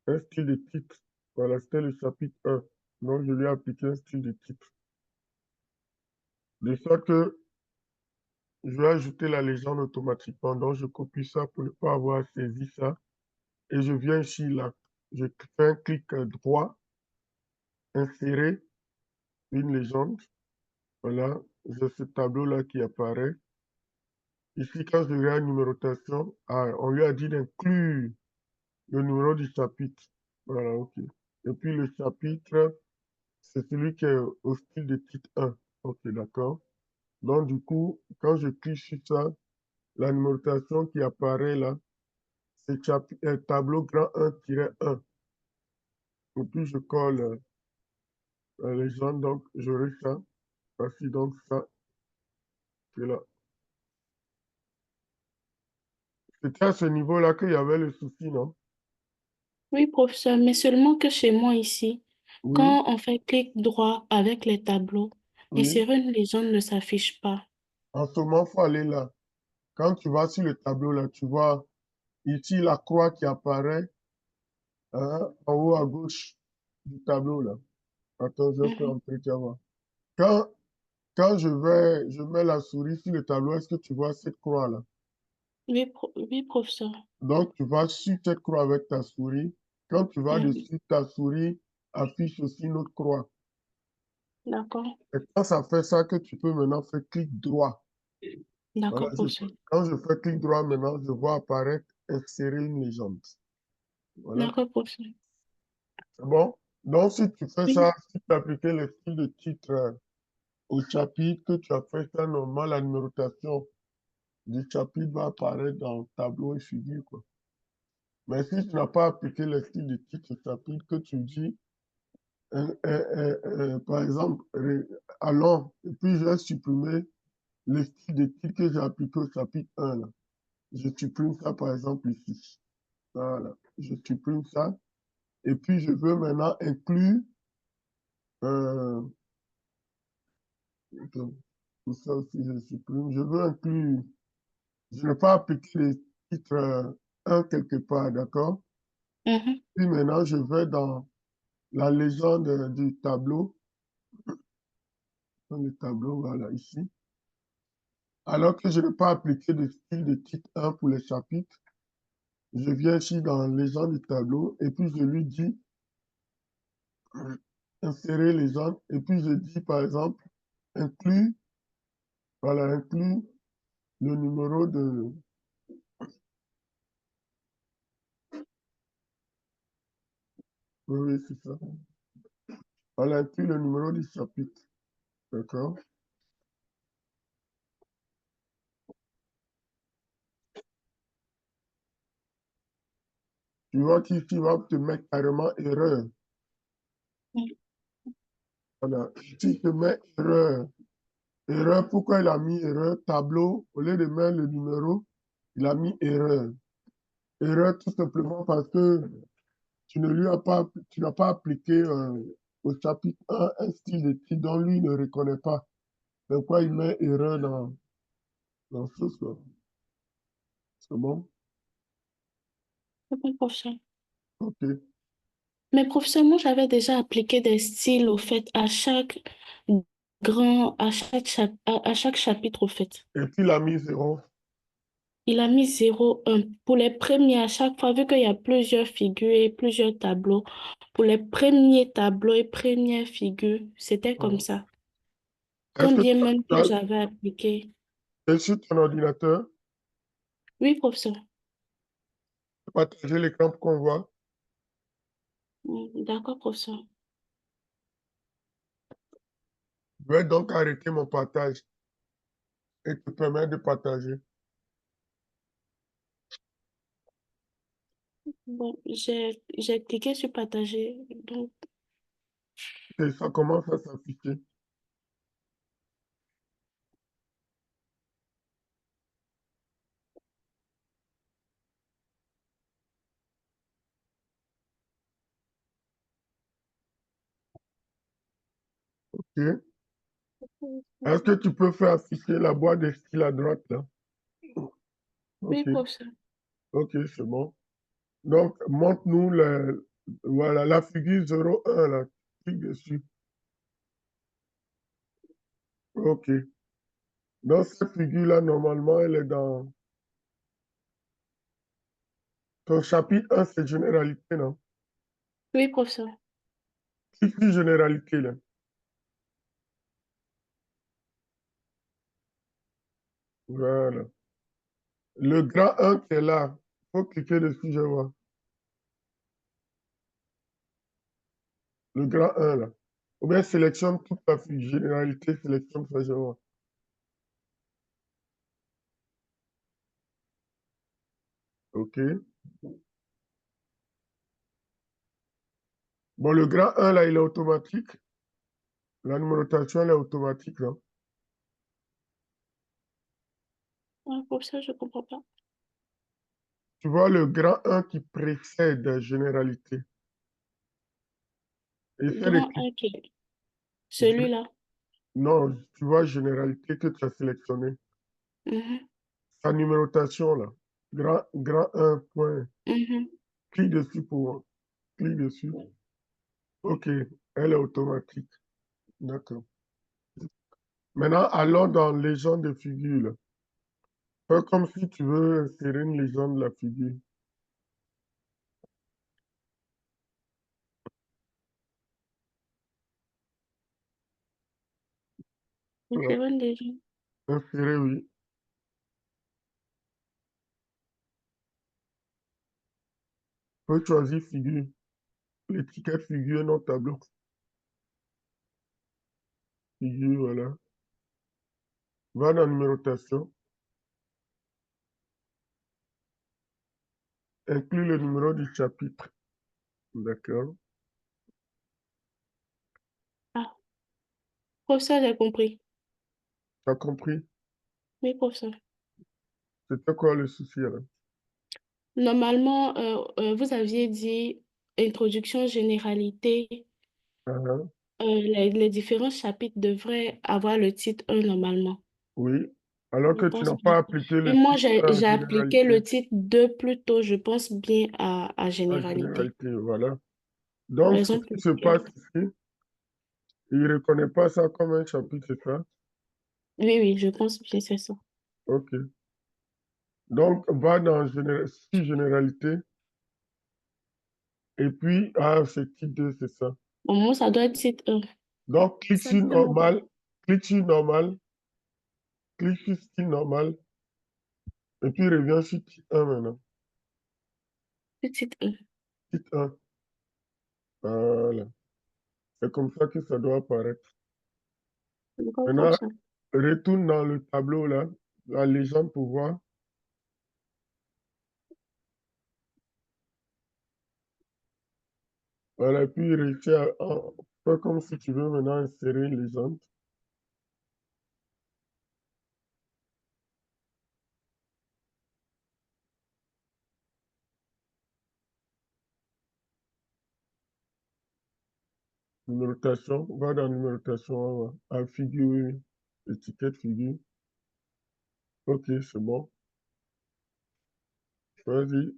un style de titre. Voilà, c'était le chapitre 1. Donc, je lui ai appliqué un style de titre. De sorte que je vais ajouter la légende automatiquement. Donc, je copie ça pour ne pas avoir saisi ça. Et je viens ici, là. Je fais un clic droit, insérer une légende. Voilà, j'ai ce tableau-là qui apparaît. Ici, quand je regarde numérotation, on lui a dit d'inclure le numéro du chapitre. Voilà, OK. Et puis le chapitre, c'est celui qui est au style de titre 1. OK, d'accord. Donc, du coup, quand je clique sur ça, la numérotation qui apparaît là, c'est tableau grand 1-1. Et puis, je colle la légende, donc j'aurai ça. Voici donc ça, c'est là. C'était à ce niveau-là qu'il y avait le souci, non? Oui, professeur, mais seulement que chez moi ici, Oui, quand on fait clic droit avec les tableaux, oui. insérer une légende ne s'affiche pas. En ce moment, il faut aller là. Quand tu vas sur le tableau, là, tu vois ici la croix qui apparaît en haut à gauche du tableau, là. Attends, je fais Mhm. entrer, tu vas voir. Quand, je mets la souris sur le tableau, est-ce que tu vois cette croix-là? Oui, oui, professeur. Donc, tu vas sur cette croix avec ta souris. Quand tu vas Mhm. dessus, ta souris affiche aussi une autre croix. D'accord, Et quand ça fait ça, que tu peux maintenant faire clic droit. Voilà, d'accord, professeur. quand je fais clic droit maintenant, je vois apparaître insérer une légende. Voilà, D'accord, professeur. c'est bon? Donc, si tu fais Oui, ça, si tu appliques le style de titre au chapitre, que tu as fait ça normalement, la numérotation du chapitre va apparaître dans le tableau et figure, quoi. Mais si tu n'as pas appliqué le style de titre au chapitre, que tu dis, par exemple, allons, et puis je vais supprimer le style de titre que j'ai appliqué au chapitre 1, là. Je supprime ça, par exemple, ici. Voilà, je supprime ça. Et puis, je veux maintenant inclure, euh, attends, tout ça aussi, je supprime. Je veux inclure, je n'ai pas appliqué les titres 1 quelque part, d'accord? mhm. Puis maintenant, je vais dans la légende du tableau, dans le tableau, voilà, ici. Alors que je n'ai pas appliqué de style de titre 1 pour les chapitres, je viens ici dans légende du tableau et puis je lui dis insérer légende et puis je dis par exemple inclure, voilà, inclure le numéro de, oui, oui, c'est ça. Voilà, inclure le numéro du chapitre, d'accord? Tu vois qu'ici, il va te mettre carrément erreur. Oui. Voilà, si tu mets erreur, erreur, pourquoi il a mis erreur? Tableau, au lieu de mettre le numéro, il a mis erreur. Erreur tout simplement parce que tu n'as pas appliqué au chapitre 1 un style de titre dont lui ne reconnaît pas. C'est pourquoi il met erreur dans ce quoi. C'est bon? C'est bon, professeur. Ok. Mais professeur, moi, j'avais déjà appliqué des styles, au fait, à chaque chapitre, au fait. Et puis la mise 0. Il a mis 0,1. Pour les premiers, à chaque fois, vu qu'il y a plusieurs figures et plusieurs tableaux, pour les premiers tableaux et premières figures, c'était comme ça. Est-ce Quand que bien même tu que as j'avais appliqué. t'es sur ton ordinateur? Oui, professeur. Partager l'écran pour qu'on voit. D'accord, professeur. Je vais donc arrêter mon partage et te permettre de partager. Bon, j'ai cliqué sur partager. Donc, Et ça commence à s'afficher. Ok. Est-ce que tu peux faire afficher la boîte des styles à droite là? oui, Ok. professeur. Ok, c'est bon. Donc, montre-nous voilà, la figure 01 là. Clique dessus. Ok. Dans cette figure-là, normalement, elle est dans ton chapitre 1, c'est généralité, non? Oui, professeur. Clique sur généralité là. Voilà. Le grand 1 qui est là, il faut cliquer dessus, je vois. Le grand 1 là. Ou bien sélectionne toute la figure. Généralité, sélectionne ça, je vois. Ok. Bon, le grand 1 là, il est automatique. La numérotation, elle est automatique, là. Professeur, je comprends pas. Tu vois le grand 1 qui précède la généralité. Essaie de Grand cliquer. 1 celui-là. Non, tu vois généralité que tu as sélectionné. Mhm, Sa numérotation, là. Grand 1 point. mhm. Clique dessus pour... Clique dessus. OK. Elle est automatique. D'accord. Maintenant, allons dans légende de figure, là. Fais comme si tu veux insérer une légende de la figure. C'est Voilà. bon déjà. Insérer, oui. Tu peux choisir figure. L'étiquette figure, non tableau. Figure, voilà. Va dans numérotation. Inclus le numéro du chapitre. D'accord. Ah, professeur, j'ai compris. Tu as compris? Oui, professeur. C'était quoi le souci là? Normalement, vous aviez dit introduction, généralité. Ah, Les différents chapitres devraient avoir le titre 1 normalement. oui. Alors Je que tu pense n'as bien. pas appliqué Et le moi, titre j'ai appliqué généralité. le titre 2 plutôt, je pense bien à À généralité. généralité, voilà. Donc, ce Raison qui pour se passe laquelle. ici, il ne reconnaît pas ça comme un chapitre, c'est ça? Oui, oui, je pense bien c'est ça. OK. Donc, va dans généralité. Et puis, ah, c'est titre 2, c'est ça. Au moins, ça doit être titre 1. Donc, clique Ça sur doit être normal, clique sur normal, clique sur style normal, et puis reviens sur titre 1 maintenant. titre 1. Titre 1. Voilà. C'est comme ça que ça doit apparaître. D'accord, Maintenant, professeur. retourne dans le tableau là, la légende pour voir. Voilà, et puis réussis à faire comme si tu veux maintenant insérer une légende. Numérotation, va dans numérotation, à figure, étiquette figure. OK, c'est bon. Vas-y.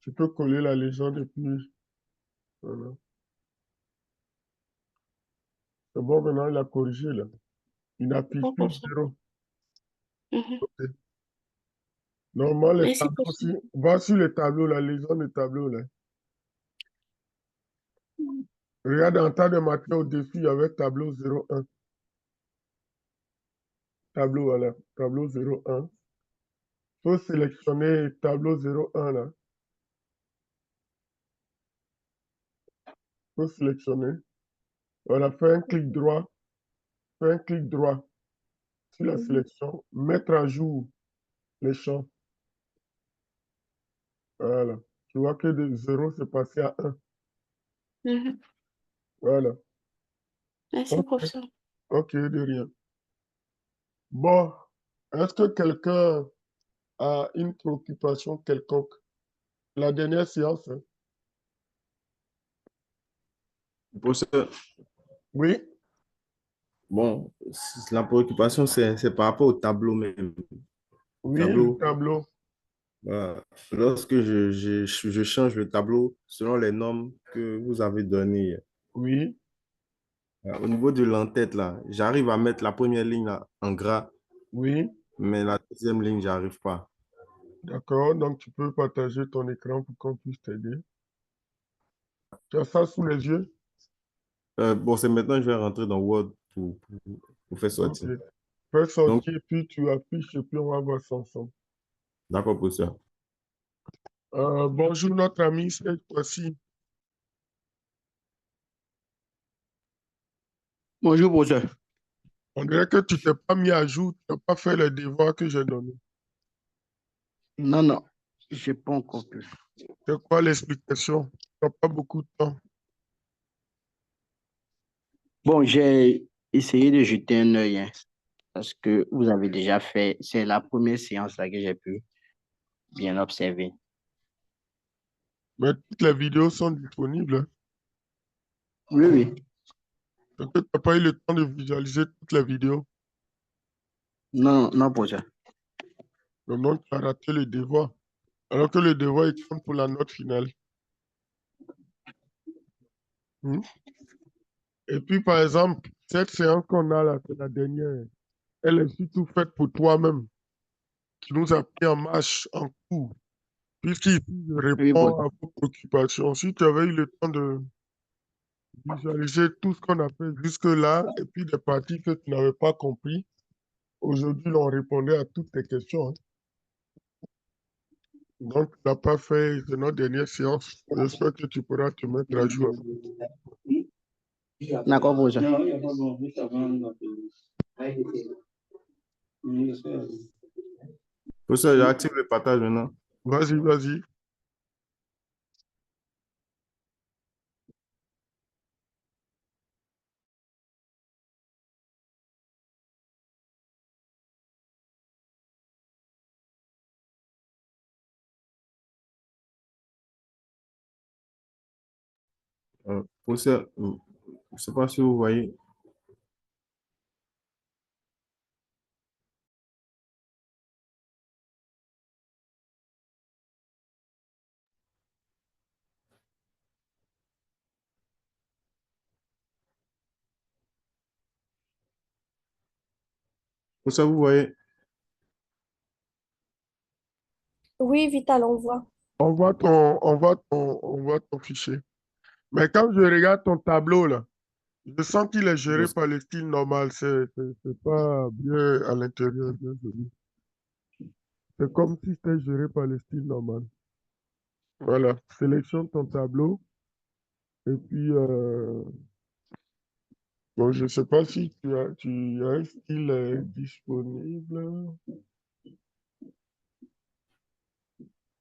Tu peux coller la légende et puis voilà. C'est bon, maintenant, il a corrigé là. Il n'affiche Bon, plus professeur. 0. Mhm. Normalement, les Merci, tableaux professeur. aussi. Va sur les tableaux, la légende des tableaux là. Regarde en tas de matière au-dessus, il y avait tableau 01. Tableau, voilà. Tableau 01. Il faut sélectionner tableau 01 là. Il faut sélectionner. Voilà, fais un clic droit. Fais un clic droit sur la sélection. Mettre à jour les champs. Voilà. Tu vois que de 0, c'est passé à 1. Mhm. Voilà. Merci, Ok, professeur. ok, de rien. Bon, est-ce que quelqu'un a une préoccupation quelconque? La dernière séance, hein? Professeur, Oui, bon, la préoccupation, c'est par rapport au tableau même. Au oui, le tableau, tableau. voilà. Lorsque je change le tableau selon les normes que vous avez données, Oui, au niveau de l'entête, là, j'arrive à mettre la première ligne là, en gras, oui, mais la deuxième ligne, j'arrive pas. d'accord. Donc, tu peux partager ton écran pour qu'on puisse t'aider. Tu as ça sous les yeux? Bon, c'est maintenant que je vais rentrer dans Word pour faire Ok. sortir. Fais Donc, sortir, puis tu affiches, et puis on va voir ça ensemble. d'accord, professeur. Bonjour, notre ami, cette fois-ci. Bonjour, professeur. On dirait que tu t'es pas mis à jour, tu n'as pas fait les devoirs que j'ai donnés. Non, non, je n'ai pas encore pu. C'est quoi l'explication? Tu n'as pas beaucoup de temps. Bon, j'ai essayé de jeter un œil, hein, parce que vous avez déjà fait, c'est la première séance là que j'ai pu bien observer. Mais toutes les vidéos sont disponibles, hein. Oui, oui. Donc, tu n'as pas eu le temps de visualiser toutes les vidéos. Non, non, professeur. Donc, tu as raté le devoir. Alors que le devoir, il compte pour la note finale. Hmm? Et puis, par exemple, cette séance qu'on a là, c'est la dernière. Elle est surtout faite pour toi-même. Tu nous as pris en marche, en cours. Puisqu'ici, je Oui, réponds professeur. à vos préoccupations. Si tu avais eu le temps de visualiser tout ce qu'on a fait jusque-là, et puis des parties que tu n'avais pas compris, aujourd'hui, on répondait à toutes tes questions, hein. Donc, tu n'as pas fait de notre dernière séance. J'espère que tu pourras te mettre à jour. D'accord, professeur. Professeur, j'active le partage maintenant. Vas-y, vas-y. Professeur, je ne sais pas si vous voyez. Professeur, vous voyez. Oui, Vital, on voit. On voit ton fichier. Mais quand je regarde ton tableau, là, je sens qu'il est géré par le style normal. C'est pas bien à l'intérieur, bien joli. C'est comme si c'était géré par le style normal. Voilà. Sélectionne ton tableau. Et puis, bon, je ne sais pas si tu as un style disponible.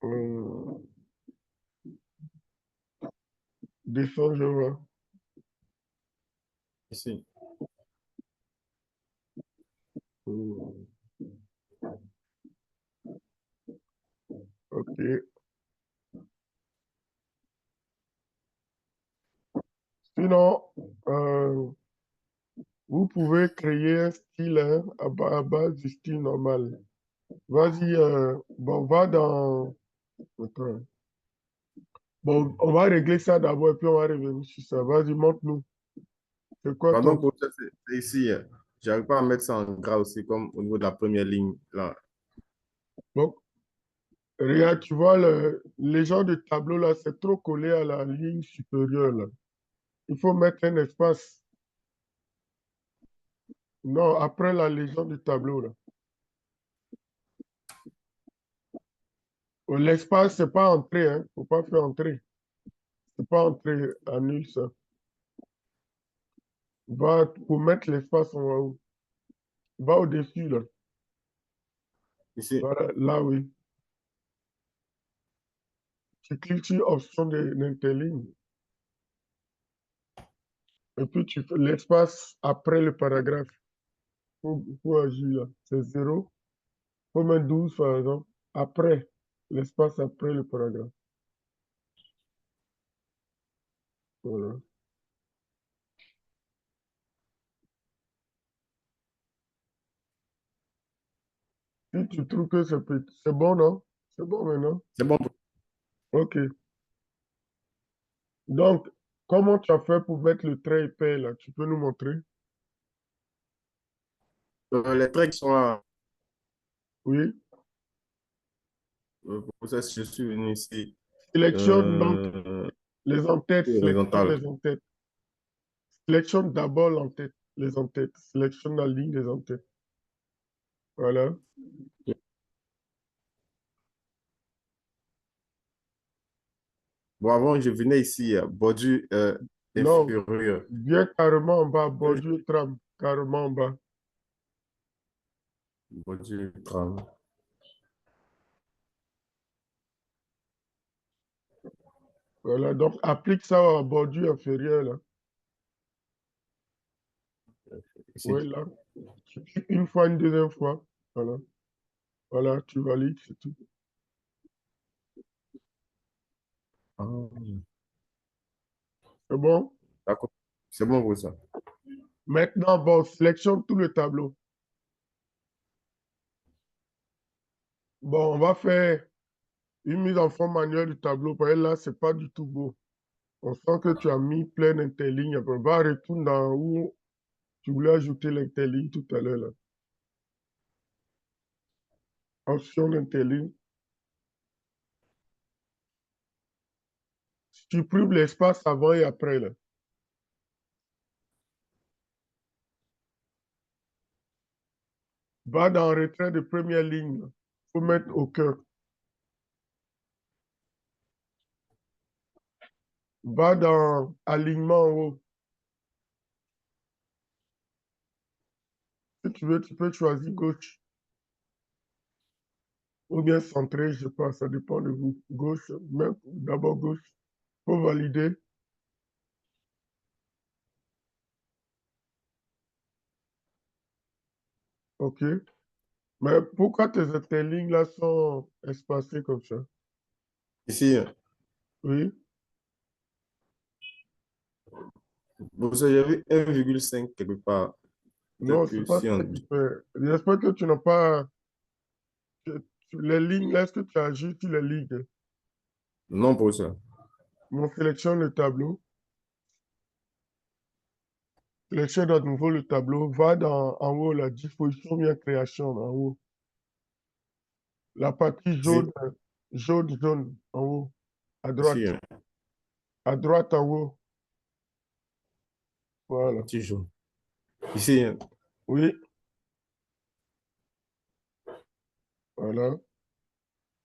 Euh, Descends, je vois. Ici. Hmm, OK. Sinon, euh, vous pouvez créer un style, hein, à base du style normal. Vas-y, bon, va dans... Attends. Bon, on va régler ça d'abord et puis on va revenir sur ça. Vas-y, montre-nous. C'est quoi Pardon, ton... professeur, c'est ici. J'arrive pas à mettre ça en gras aussi, comme au niveau de la première ligne. Là. Bon, regarde, tu vois, les genres de tableau là, c'est trop collé à la ligne supérieure là. Il faut mettre un espace. Non, après la légende du tableau là. L'espace, c'est pas entrée, hein. Faut pas faire entrer. C'est pas entrer à nul ça. Va pour mettre l'espace en haut. Va au-dessus là. Ici. Voilà, là oui. Tu cliques sur option d'interligne. Et puis tu fais l'espace après le paragraphe. Faut agir là. C'est 0. Faut mettre 12 par exemple. Après. L'espace après le paragraphe. Voilà. Si tu trouves que c'est petit, c'est bon, non? C'est bon maintenant? C'est bon. Ok. Donc, comment tu as fait pour mettre le trait épais là? Tu peux nous montrer? Les traits qui sont là. Oui. Professeur, je suis venu ici. Sélectionne donc Euh, les en-têtes. Sélectionne horizontal. les en-têtes. Sélectionne d'abord l'en-tête, les en-têtes. Sélectionne la ligne des en-têtes. Voilà. Bon, avant, je venais ici, bordure Non, inférieure. viens carrément en bas, bordure trame, carrément en bas. Bordure trame. Voilà, donc applique ça à bordure inférieure là. Ici. Oui, là. Tu cliques une fois, une deuxième fois. Voilà. Voilà, tu valides, c'est tout. Ah, C'est bon? d'accord. C'est bon pour ça. Maintenant, bon, sélectionne tout le tableau. Bon, on va faire une mise en forme manuelle du tableau, parce que là, c'est pas du tout beau. On sent que tu as mis plein d'interlignes. Après, va retourner dans où tu voulais ajouter l'interligne tout à l'heure, là. Option d'interligne. Supprime l'espace avant et après, là. Va dans retrait de première ligne. Il faut mettre au cœur. Va dans alignement en haut. Si tu veux, tu peux choisir gauche. Ou bien centré, je sais pas, ça dépend de vous. Gauche, même d'abord gauche. Faut valider. OK. Mais pourquoi tes interlignes là sont espacées comme ça? Ici, Oui. professeur, j'ai vu 1,5 quelque part. Non, Peut-être c'est que pas si ça on... qui fait. J'espère que tu n'as pas. Les lignes, là, est-ce que tu as juste les lignes? Non, professeur. On sélectionne le tableau. Sélectionne à nouveau le tableau. Va en haut, la disposition bien création, en haut. La partie Ici, jaune, en haut. À droite. ici, À droite, en haut. Voilà. petit jaune. Ici, Oui, voilà.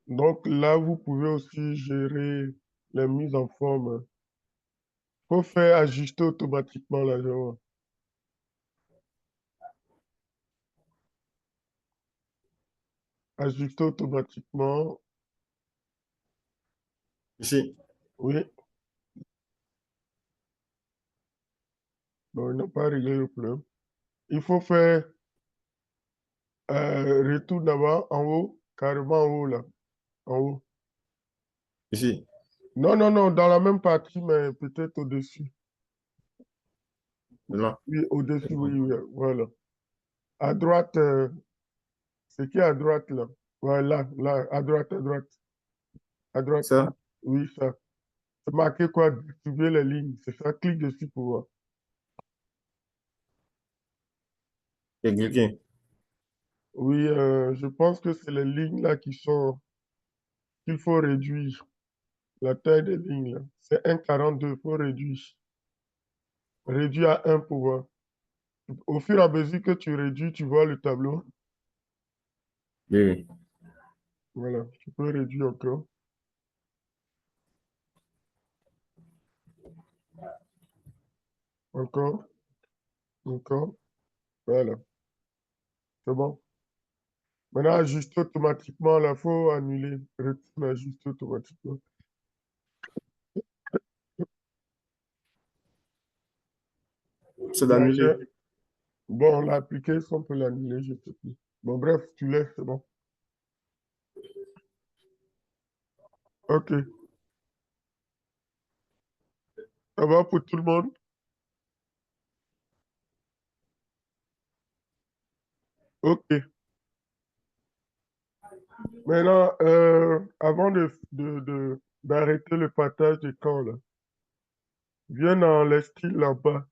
Donc là, vous pouvez aussi gérer les mises en forme. Faut faire ajuster automatiquement la genre. Ajuster automatiquement. ici. Oui. Donc, on n'a pas réglé le problème. Il faut faire retour d'abord en haut, carrément en haut là. En haut. Ici. Non, non, non, dans la même partie, mais peut-être au-dessus. Là. Oui, au-dessus, oui, oui, voilà. À droite, c'est qui à droite là? Voilà, là, à droite, à droite, à droite. Ça? Oui, ça. C'est marqué quoi? Distribuer les lignes. C'est ça, clique dessus pour voir. J'ai cliqué. Oui, je pense que c'est les lignes là qu'il faut réduire. La taille des lignes là. C'est 1,42, il faut réduire. Réduire à 1 pour voir. Au fur et à mesure que tu réduis, tu vois le tableau. Oui, oui. Voilà, tu peux réduire encore. Encore, encore. Voilà, c'est bon. Maintenant, ajuster automatiquement, là, il faut annuler. Retourne ajuster automatiquement. C'est Il y a d'annuler. rien. Bon, on l'a appliqué, est-ce qu'on peut l'annuler, je ne sais plus. Bon, bref, tu laisses, c'est bon. OK. Ça va pour tout le monde? OK. Maintenant, avant d'arrêter le partage d'écran, là, viens dans les styles là-bas.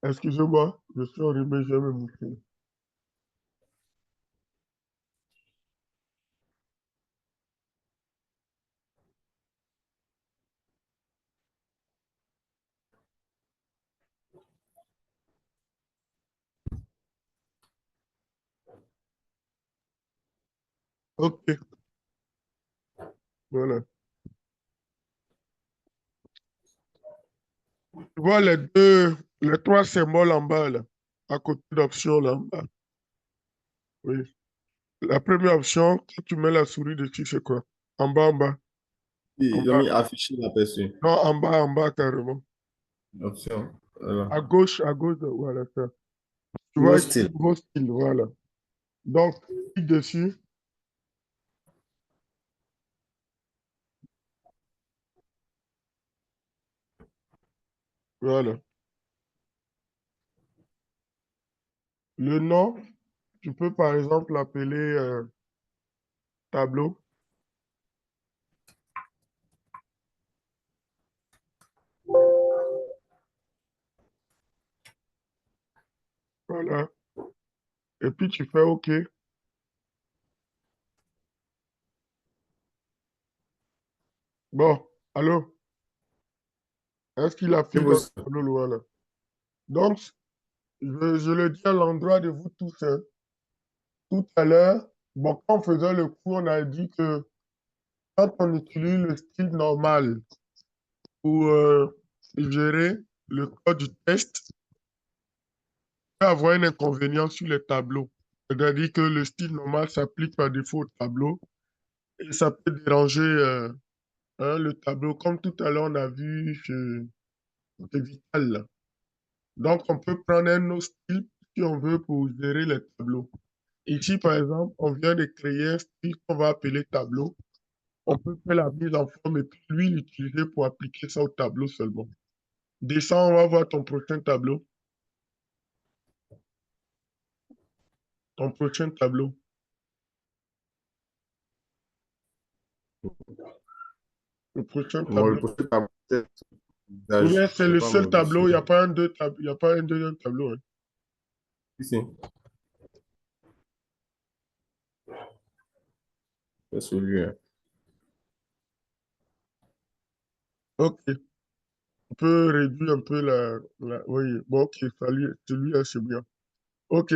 Excusez-moi, je suis enrhumé, je vais me moucher. OK, voilà. Tu vois les trois symboles en bas, là, à côté d'options, là, en bas. Oui. La première option, quand tu mets la souris dessus, c'est quoi? En bas, en bas. En Ils ont bas. mis afficher l'aperçu. Non, en bas, carrément. Option. Voilà. À gauche, voilà ça. Tu Nouveau vois ici, style. nouveau style, voilà. Donc, clique dessus, voilà. Le nom, tu peux par exemple l'appeler tableau. Voilà. Et puis tu fais OK. Bon, allô, est-ce qu'il affiche Nouveau dans le style. tableau, voilà. Donc, je le dis à l'endroit de vous tous, hein. Tout à l'heure, bon, quand on faisait le cours, on a dit que quand on utilise le style normal pour gérer le code du test, peut avoir un inconvénient sur les tableaux. C'est-à-dire que le style normal s'applique par défaut au tableau et ça peut déranger hein, le tableau, comme tout à l'heure on a vu chez Vital, là. Donc, on peut prendre un autre style si on veut pour gérer les tableaux. Ici, par exemple, on vient de créer un style qu'on va appeler tableau. On peut faire la mise en forme et puis lui l'utiliser pour appliquer ça au tableau seulement. Descends, on va voir ton prochain tableau. Ton prochain tableau. Le prochain Bon, le tableau. prochain tableau, c'est Ou visage. bien Je c'est vais le pas seul tableau, il modifier. n'y a pas il y a pas un deuxième tableau, hein. Ici. C'est celui. Hein. OK. On peut réduire un peu oui, bon, OK, celui-là, c'est bien. OK.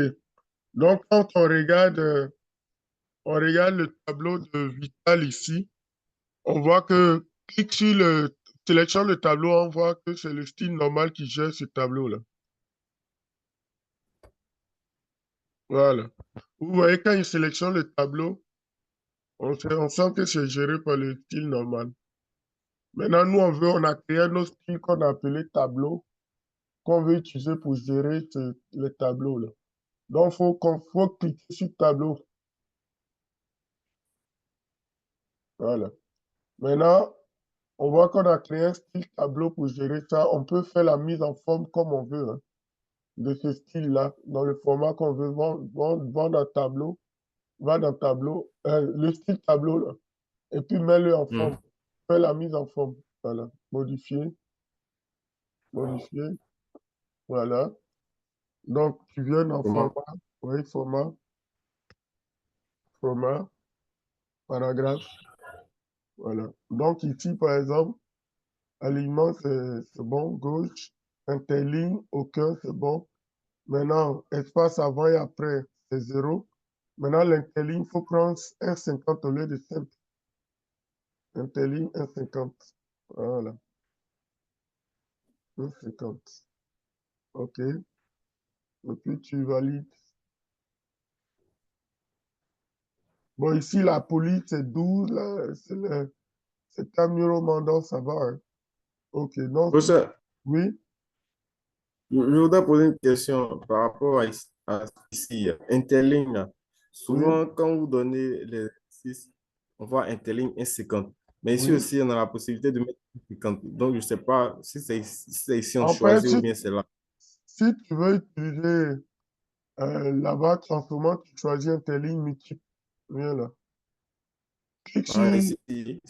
Donc, quand on regarde le tableau de Vital ici, on voit que, clique sur sélectionne le tableau, on voit que c'est le style normal qui gère ce tableau-là. Voilà. Vous voyez, quand il sélectionne le tableau, on sent que c'est géré par le style normal. Maintenant, nous, on a créé un autre style qu'on a appelé tableau, qu'on veut utiliser pour gérer le tableau, là. Donc, faut cliquer sur tableau. Voilà. Maintenant, on voit qu'on a créé un style tableau pour gérer ça. On peut faire la mise en forme comme on veut, hein. de ce style-là, dans le format qu'on veut vendre un tableau, va dans tableau, le style tableau, là, et puis mets-le en forme. Fais la mise en forme. Voilà. Modifier, modifier. Voilà. Donc, tu viens dans Comment? format, oui, format, paragraphe. Voilà. Donc, ici, par exemple, alignement, c'est bon, gauche. Interligne, aucun, c'est bon. Maintenant, espace avant et après, c'est 0. Maintenant, l'interligne, il faut prendre 1,50 au lieu de 5. Interligne 1,50. Voilà. 1,50. OK. Et puis, tu valides. Bon, ici, la police, c'est 12. Là, c'est un Mandant, ça va. Hein. OK. Donc, Professeur, oui, je voudrais poser une question par rapport à ici, interligne. oui, Souvent, quand vous donnez les exercices, on voit interligne 1,50. Mais ici oui. aussi, on a la possibilité de mettre 1,50. Donc, je ne sais pas si c'est ici on En fait, choisit ou bien c'est là. si tu veux utiliser la barre transformant, tu choisis interligne multiple. Viens là. Clique Ah, sur, ici,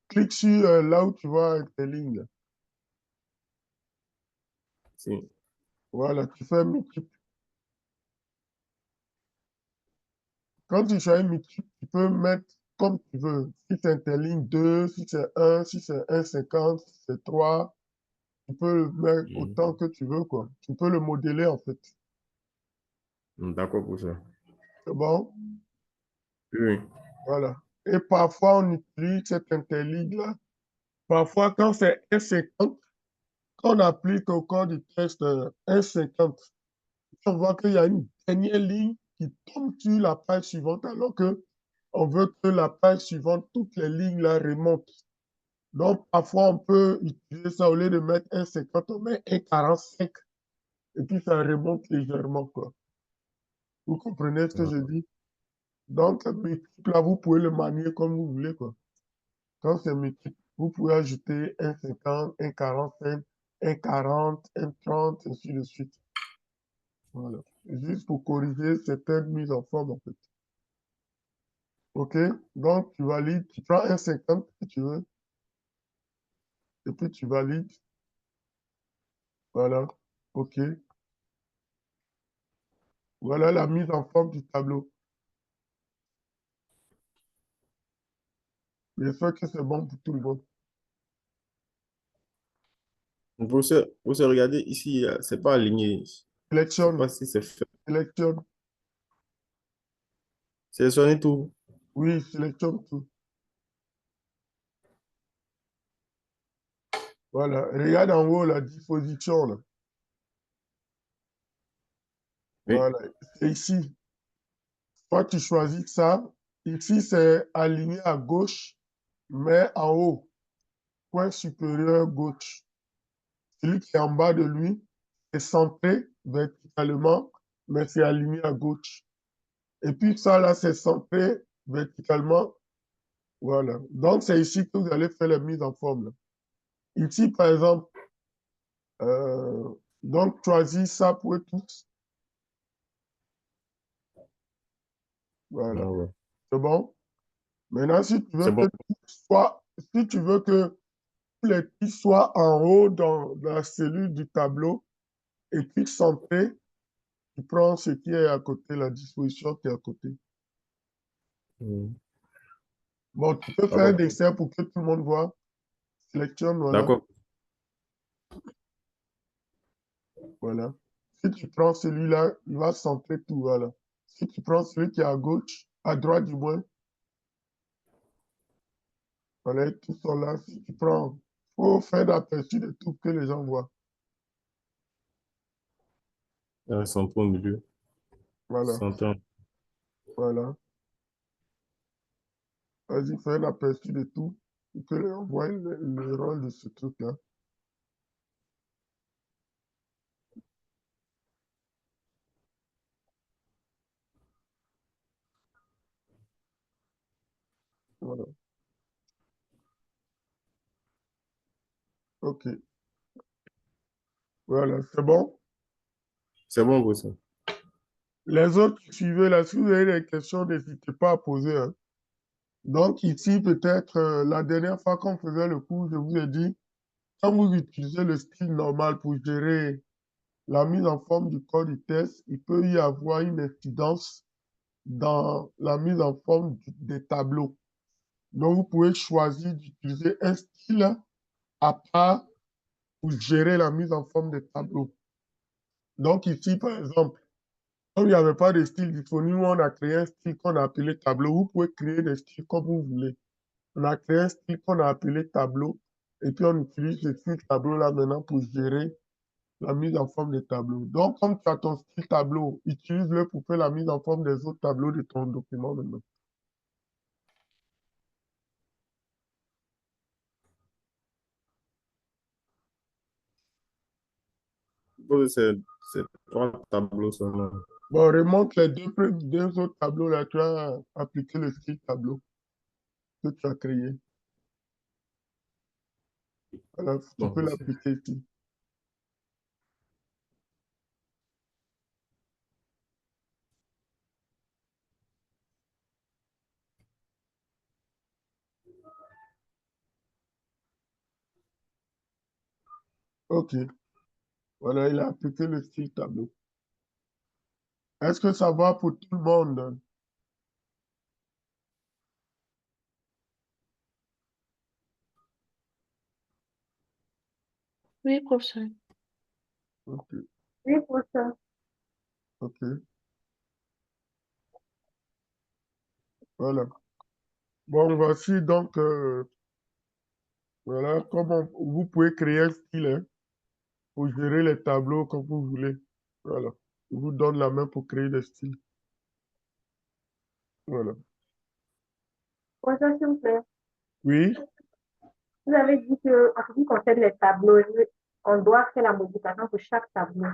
clique sur là où tu vois interligne. Là. si. Voilà, tu fais multiple. Quand tu choisis multiple, tu peux mettre comme tu veux. Si c'est interligne 2, si c'est 1, si c'est 1,50, si c'est 3, tu peux le mettre autant que tu veux, quoi. Tu peux le modeler, en fait. D'accord, professeur. C'est bon? Oui. Voilà. Et parfois, on utilise cette interligne-là. Parfois, quand c'est 1,50, quand on applique au code du test 1,50, on voit qu'il y a une dernière ligne qui tombe sur la page suivante, alors que on veut que la page suivante, toutes les lignes là remontent. Donc, parfois, on peut utiliser ça au lieu de mettre 1,50, on met 1,45 et puis ça remonte légèrement, quoi. Vous comprenez ce que je dis? Donc, multiple, là, vous pouvez le manier comme vous voulez, quoi. Quand c'est multiple, vous pouvez ajouter 1,50, 1,45, 1,40, 1,30, ainsi de suite. Voilà. Juste pour corriger certaines mises en forme, en fait. OK? Donc, tu valides, tu prends 1,50 si tu veux, et puis tu valides. Voilà. OK. Voilà la mise en forme du tableau. J'espère que c'est bon pour tout le monde. Professeur, regardez ici, c'est pas aligné. Je ne sais pas Sélectionne, si c'est fait. sélectionne. Sélectionnez tout. Oui, sélectionne tout. Voilà. Regarde en haut la disposition, là. Oui. Voilà. C'est ici. Toi, tu choisis ça. Ici, c'est aligné à gauche, mais en haut, coin supérieur gauche. Celui qui est en bas de lui est centré verticalement, mais c'est aligné à gauche. Et puis ça, là, c'est centré verticalement. Voilà. Donc, c'est ici que vous allez faire la mise en forme. Là. Ici, par exemple, euh, donc, choisis ça pour eux tous. Voilà. Ah ouais. C'est bon? Maintenant, si tu veux C'est que bon. si tu veux que tous les petits soient en haut dans la cellule du tableau et puis centré, tu prends ce qui est à côté, la disposition qui est à côté. Hmm. Bon, tu peux faire un D'accord. dessin pour que tout le monde voit. Sélectionne, voilà. D'accord. Voilà. Si tu prends celui-là, il va centrer tout, voilà. Si tu prends celui qui est à gauche, à droite du moins, voilà, tout sont là. Si tu prends, il faut faire l'aperçu de tout que les gens voient. Centre au milieu. Voilà, Centre. voilà. Vas-y, fais un aperçu de tout pour que les gens voient le rôle de ce truc-là. Voilà. OK. Voilà, c'est bon? C'est bon pour ça. Les autres qui suivez là, si vous avez des questions, n'hésitez pas à poser, hein. Donc ici, peut-être, la dernière fois qu'on faisait le cours, je vous ai dit, quand vous utilisez le style normal pour gérer la mise en forme du corps du test, il peut y avoir une incidence dans la mise en forme des tableaux. Donc, vous pouvez choisir d'utiliser un style à part pour gérer la mise en forme des tableaux. Donc, ici, par exemple, comme il n'y avait pas de style disponible, on a créé un style qu'on a appelé tableau. Vous pouvez créer des styles comme vous voulez. On a créé un style qu'on a appelé tableau. Et puis, on utilise ce style tableau-là maintenant pour gérer la mise en forme des tableaux. Donc, comme tu as ton style tableau, utilise-le pour faire la mise en forme des autres tableaux de ton document maintenant. Donc, c'est trois tableaux seulement. Bon, remonte les deux autres tableaux là, tu as appliqué le style tableau que tu as créé. Voilà, tu Bon, peux l'appliquer ici. OK. Voilà, il a appliqué le style tableau. Est-ce que ça va pour tout le monde? Oui, professeur. OK. Oui, professeur. OK. Voilà. Bon, voici donc, voilà, comment vous pouvez créer un style hein, pour gérer les tableaux comme vous voulez. Voilà. Je vous donne la main pour créer des styles. Voilà. Professeur, s'il vous plaît. Oui, Vous avez dit que, en ce qui concerne les tableaux, on doit faire la modification pour chaque tableau.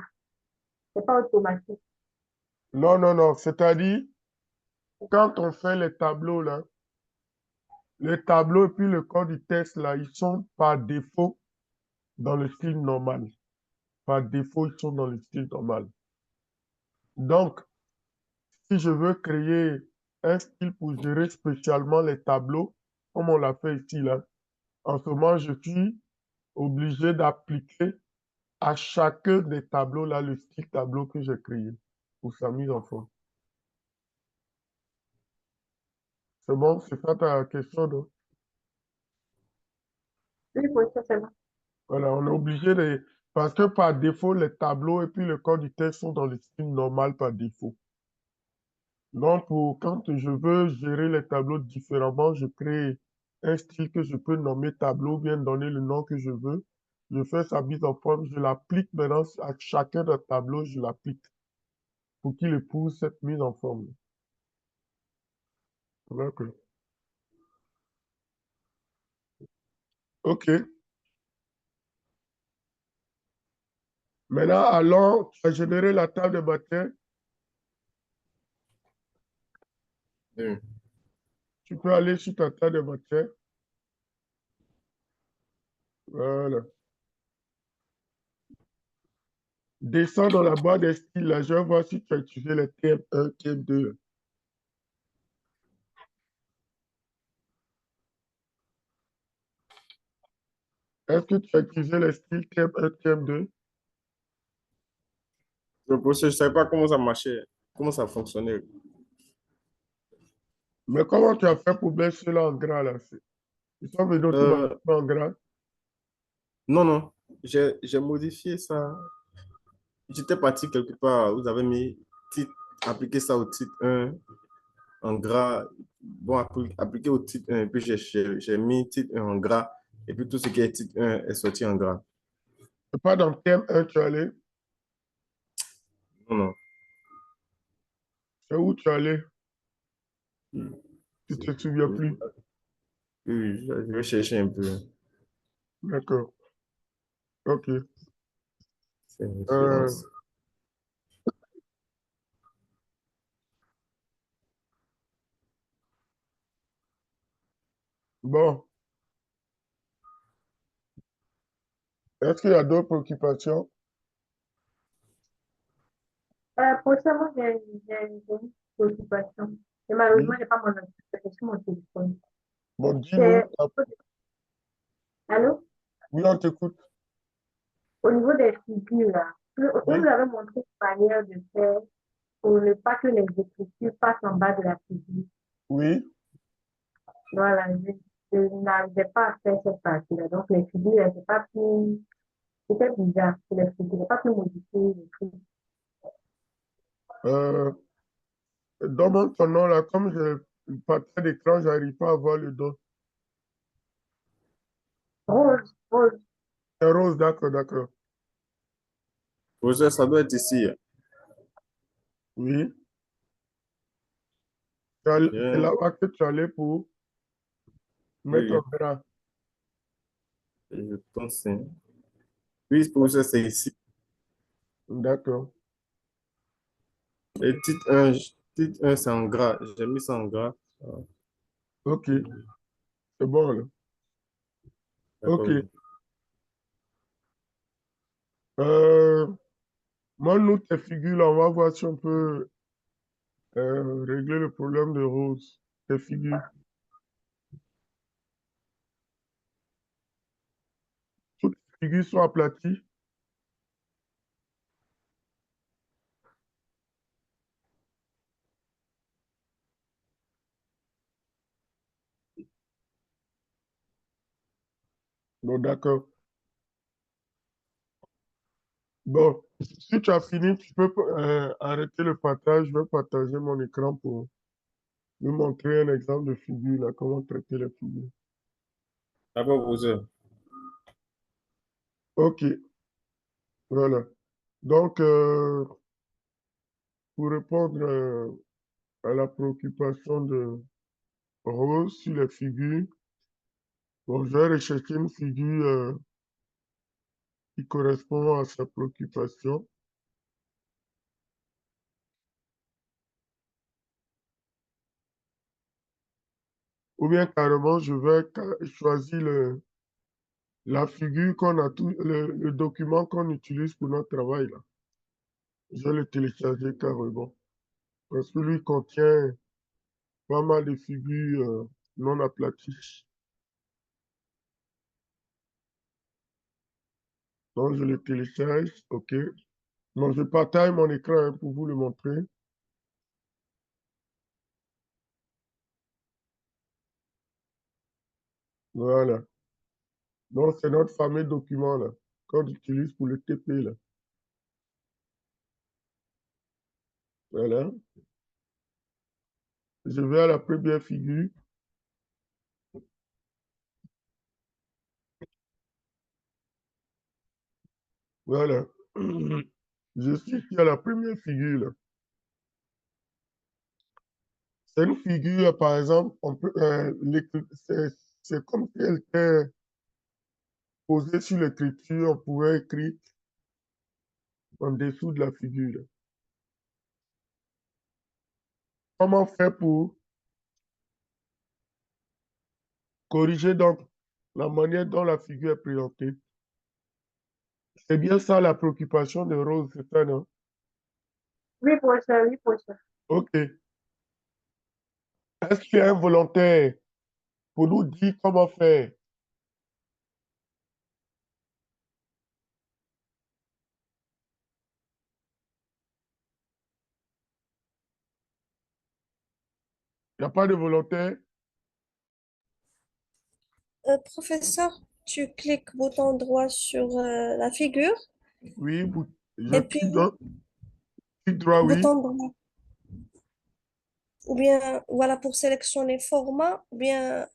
C'est pas automatique. non, non, non. C'est-à-dire, quand on fait les tableaux là, les tableaux et puis le code du test là, ils sont par défaut dans le style normal. Par défaut, ils sont dans le style normal. Donc, si je veux créer un style pour gérer spécialement les tableaux, comme on l'a fait ici là, en ce moment, je suis obligé d'appliquer à chacun des tableaux là le style tableau que j'ai créé pour sa mise en forme. C'est bon, c'est ça ta question, non? Oui, professeur, c'est bon. Voilà, on est obligé de... Parce que par défaut, les tableaux et puis le code du texte sont dans le style normal par défaut. Donc, quand je veux gérer les tableaux différemment, je crée un style que je peux nommer tableau, bien donner le nom que je veux. Je fais sa mise en forme, je l'applique maintenant à chacun des tableaux, je l'applique pour qu'il épouse cette mise en forme. D'accord. OK. Maintenant, allons, tu as généré la table de matière. Oui. Tu peux aller sur ta table de matière. Voilà. Descends dans la boîte des styles. Là, je vais voir si tu as utilisé les TM1, TM2. Est-ce que tu as utilisé les styles TM1, TM2? Le procès, je ne savais pas comment ça marchait, comment ça fonctionnait. Mais comment tu as fait pour mettre cela en gras là? Ils sont venus Euh, automatiquement en gras. non, non, j'ai modifié ça. J'étais parti quelque part, vous avez mis titre, appliqué ça au titre 1 en gras. Bon, appliqué au titre 1, et puis j'ai mis titre 1 en gras, et puis tout ce qui est titre 1 est sorti en gras. C'est pas dans TM1 tu es allé. Non, non. C'est où tu es allé? Hmm. Tu te souviens plus. Oui, je vais chercher un peu. D'accord. OK. C'est une Euh, référence. bon. Est-ce qu'il y a d'autres préoccupations? Pour ça, moi, j'ai une préoccupation. Et malheureusement, Oui. je n'ai pas mon ordinateur sur mon téléphone. Bon, dis-nous. C'est, allô? Oui, on t'écoute. Au niveau des figures, là, vous Oui. nous avez montré une manière de faire pour ne pas que les écritures passent en bas de la figure. Oui. Voilà, je n'arrivais pas à faire cette partie-là. Donc, les figures, elles n'étaient pas plus, c'était bizarre. Les figures, n'étaient pas plus modifiées. Les trucs. Euh, Donne-moi ton nom là. Comme je partage d'écran, j'arrive pas à voir le dos. Rose, rose. C'est Rose, d'accord, d'accord. Professeur, ça doit être ici. Oui. C'est Bien, là-bas que tu allais pour oui, mettre oui, en gras. je pense. Hein. Oui, professeur, c'est ici. D'accord. Et titre 1 c'est en gras. J'ai mis ça en gras. Ah, Ok. C'est bon là. Ok. d'accord, oui. Euh, Moi, nous, tes figures là, on va voir si on peut régler le problème de Rose. Tes figures. Toutes les figures sont aplaties. Bon, d'accord. Bon, si tu as fini, tu peux arrêter le partage. Je vais partager mon écran pour vous montrer un exemple de figure, là, comment traiter les figures. D'accord, professeur. Ok, voilà. Donc, pour répondre à la préoccupation de Rose sur les figures, bon, je vais rechercher une figure qui correspond à sa préoccupation. Ou bien carrément, je vais choisir la figure qu'on a tout, le document qu'on utilise pour notre travail, là. Je vais le télécharger carrément. Parce que lui contient pas mal de figures non aplaties. Donc, je le télécharge. OK. Donc, je partage mon écran hein, pour vous le montrer. Voilà. Donc, c'est notre fameux document là, qu'on utilise pour le TP là. Voilà. Je vais à la première figure. Voilà. Je suis ici à la première figure là. C'est une figure, par exemple, on peut, c'est comme si elle était posée sur l'écriture, on pourrait écrire en dessous de la figure, là. Comment faire pour corriger donc la manière dont la figure est présentée? C'est bien ça la préoccupation de Rose, c'est ça, non? Oui, professeur, oui, professeur. OK. Est-ce qu'il y a un volontaire pour nous dire comment faire? Il n'y a pas de volontaire? Professeur, tu cliques bouton droit sur la figure Oui, je et puis clique droit, oui. bouton droit. Ou bien, voilà, pour sélectionner format, ou bien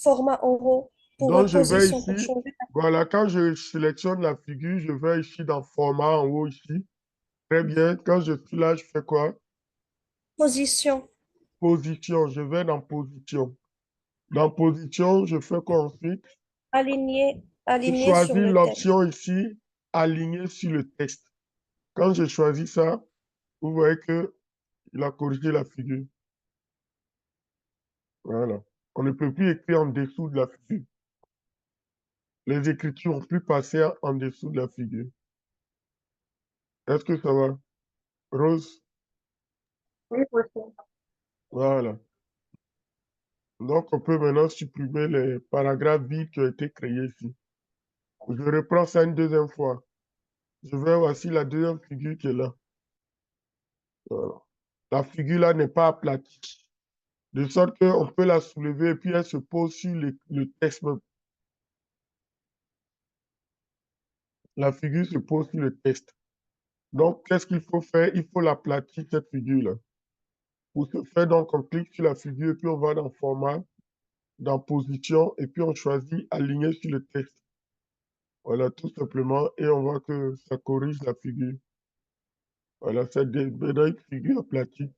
format en haut pour Donc, je vais position, ici. pour changer la Voilà, quand je sélectionne la figure, je vais ici dans format en haut ici. Très bien. Quand je suis là, je fais quoi? position. Position. Je vais dans position. Dans position, je fais quoi ensuite? Je Aligné choisis sur le thème. l'option ici, aligner sur le texte. Quand je choisis ça, vous voyez que il a corrigé la figure. Voilà. On ne peut plus écrire en dessous de la figure. Les écritures ont pu passer en dessous de la figure. Est-ce que ça va? Rose, Oui, possible. voilà. Donc, on peut maintenant supprimer les paragraphes vides qui ont été créés ici. Je reprends ça une deuxième fois. Je vais voici la deuxième figure qui est là. Voilà. La figure là n'est pas aplatie. De sorte qu'on peut la soulever et puis elle se pose sur le texte même. La figure se pose sur le texte. Donc, qu'est-ce qu'il faut faire? Il faut l'aplatir, cette figure-là. Pour ce faire, donc, on clique sur la figure et puis on va dans Format, dans Position et puis on choisit Aligner sur le texte. Voilà, tout simplement. Et on voit que ça corrige la figure. Voilà, c'est maintenant une figure aplatie.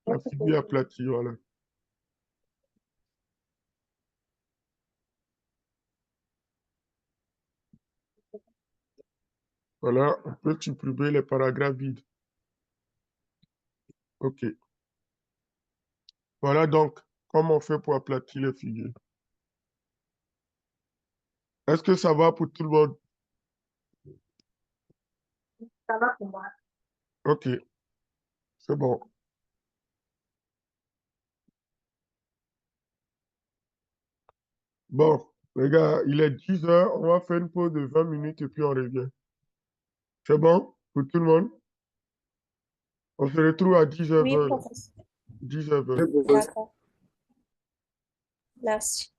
La Merci figure beaucoup. aplatie, voilà. Voilà, on peut supprimer les paragraphes vides. OK. Voilà donc comment on fait pour aplatir les figures. Est-ce que ça va pour tout le monde? Ça va pour moi. OK, c'est bon. Bon, les gars, il est 10 heures. On va faire une pause de 20 minutes et puis on revient. C'est bon pour tout le monde? On se retrouve à 10 h Oui, 20. professeur. 10 h 20. Je propose D'accord. Merci.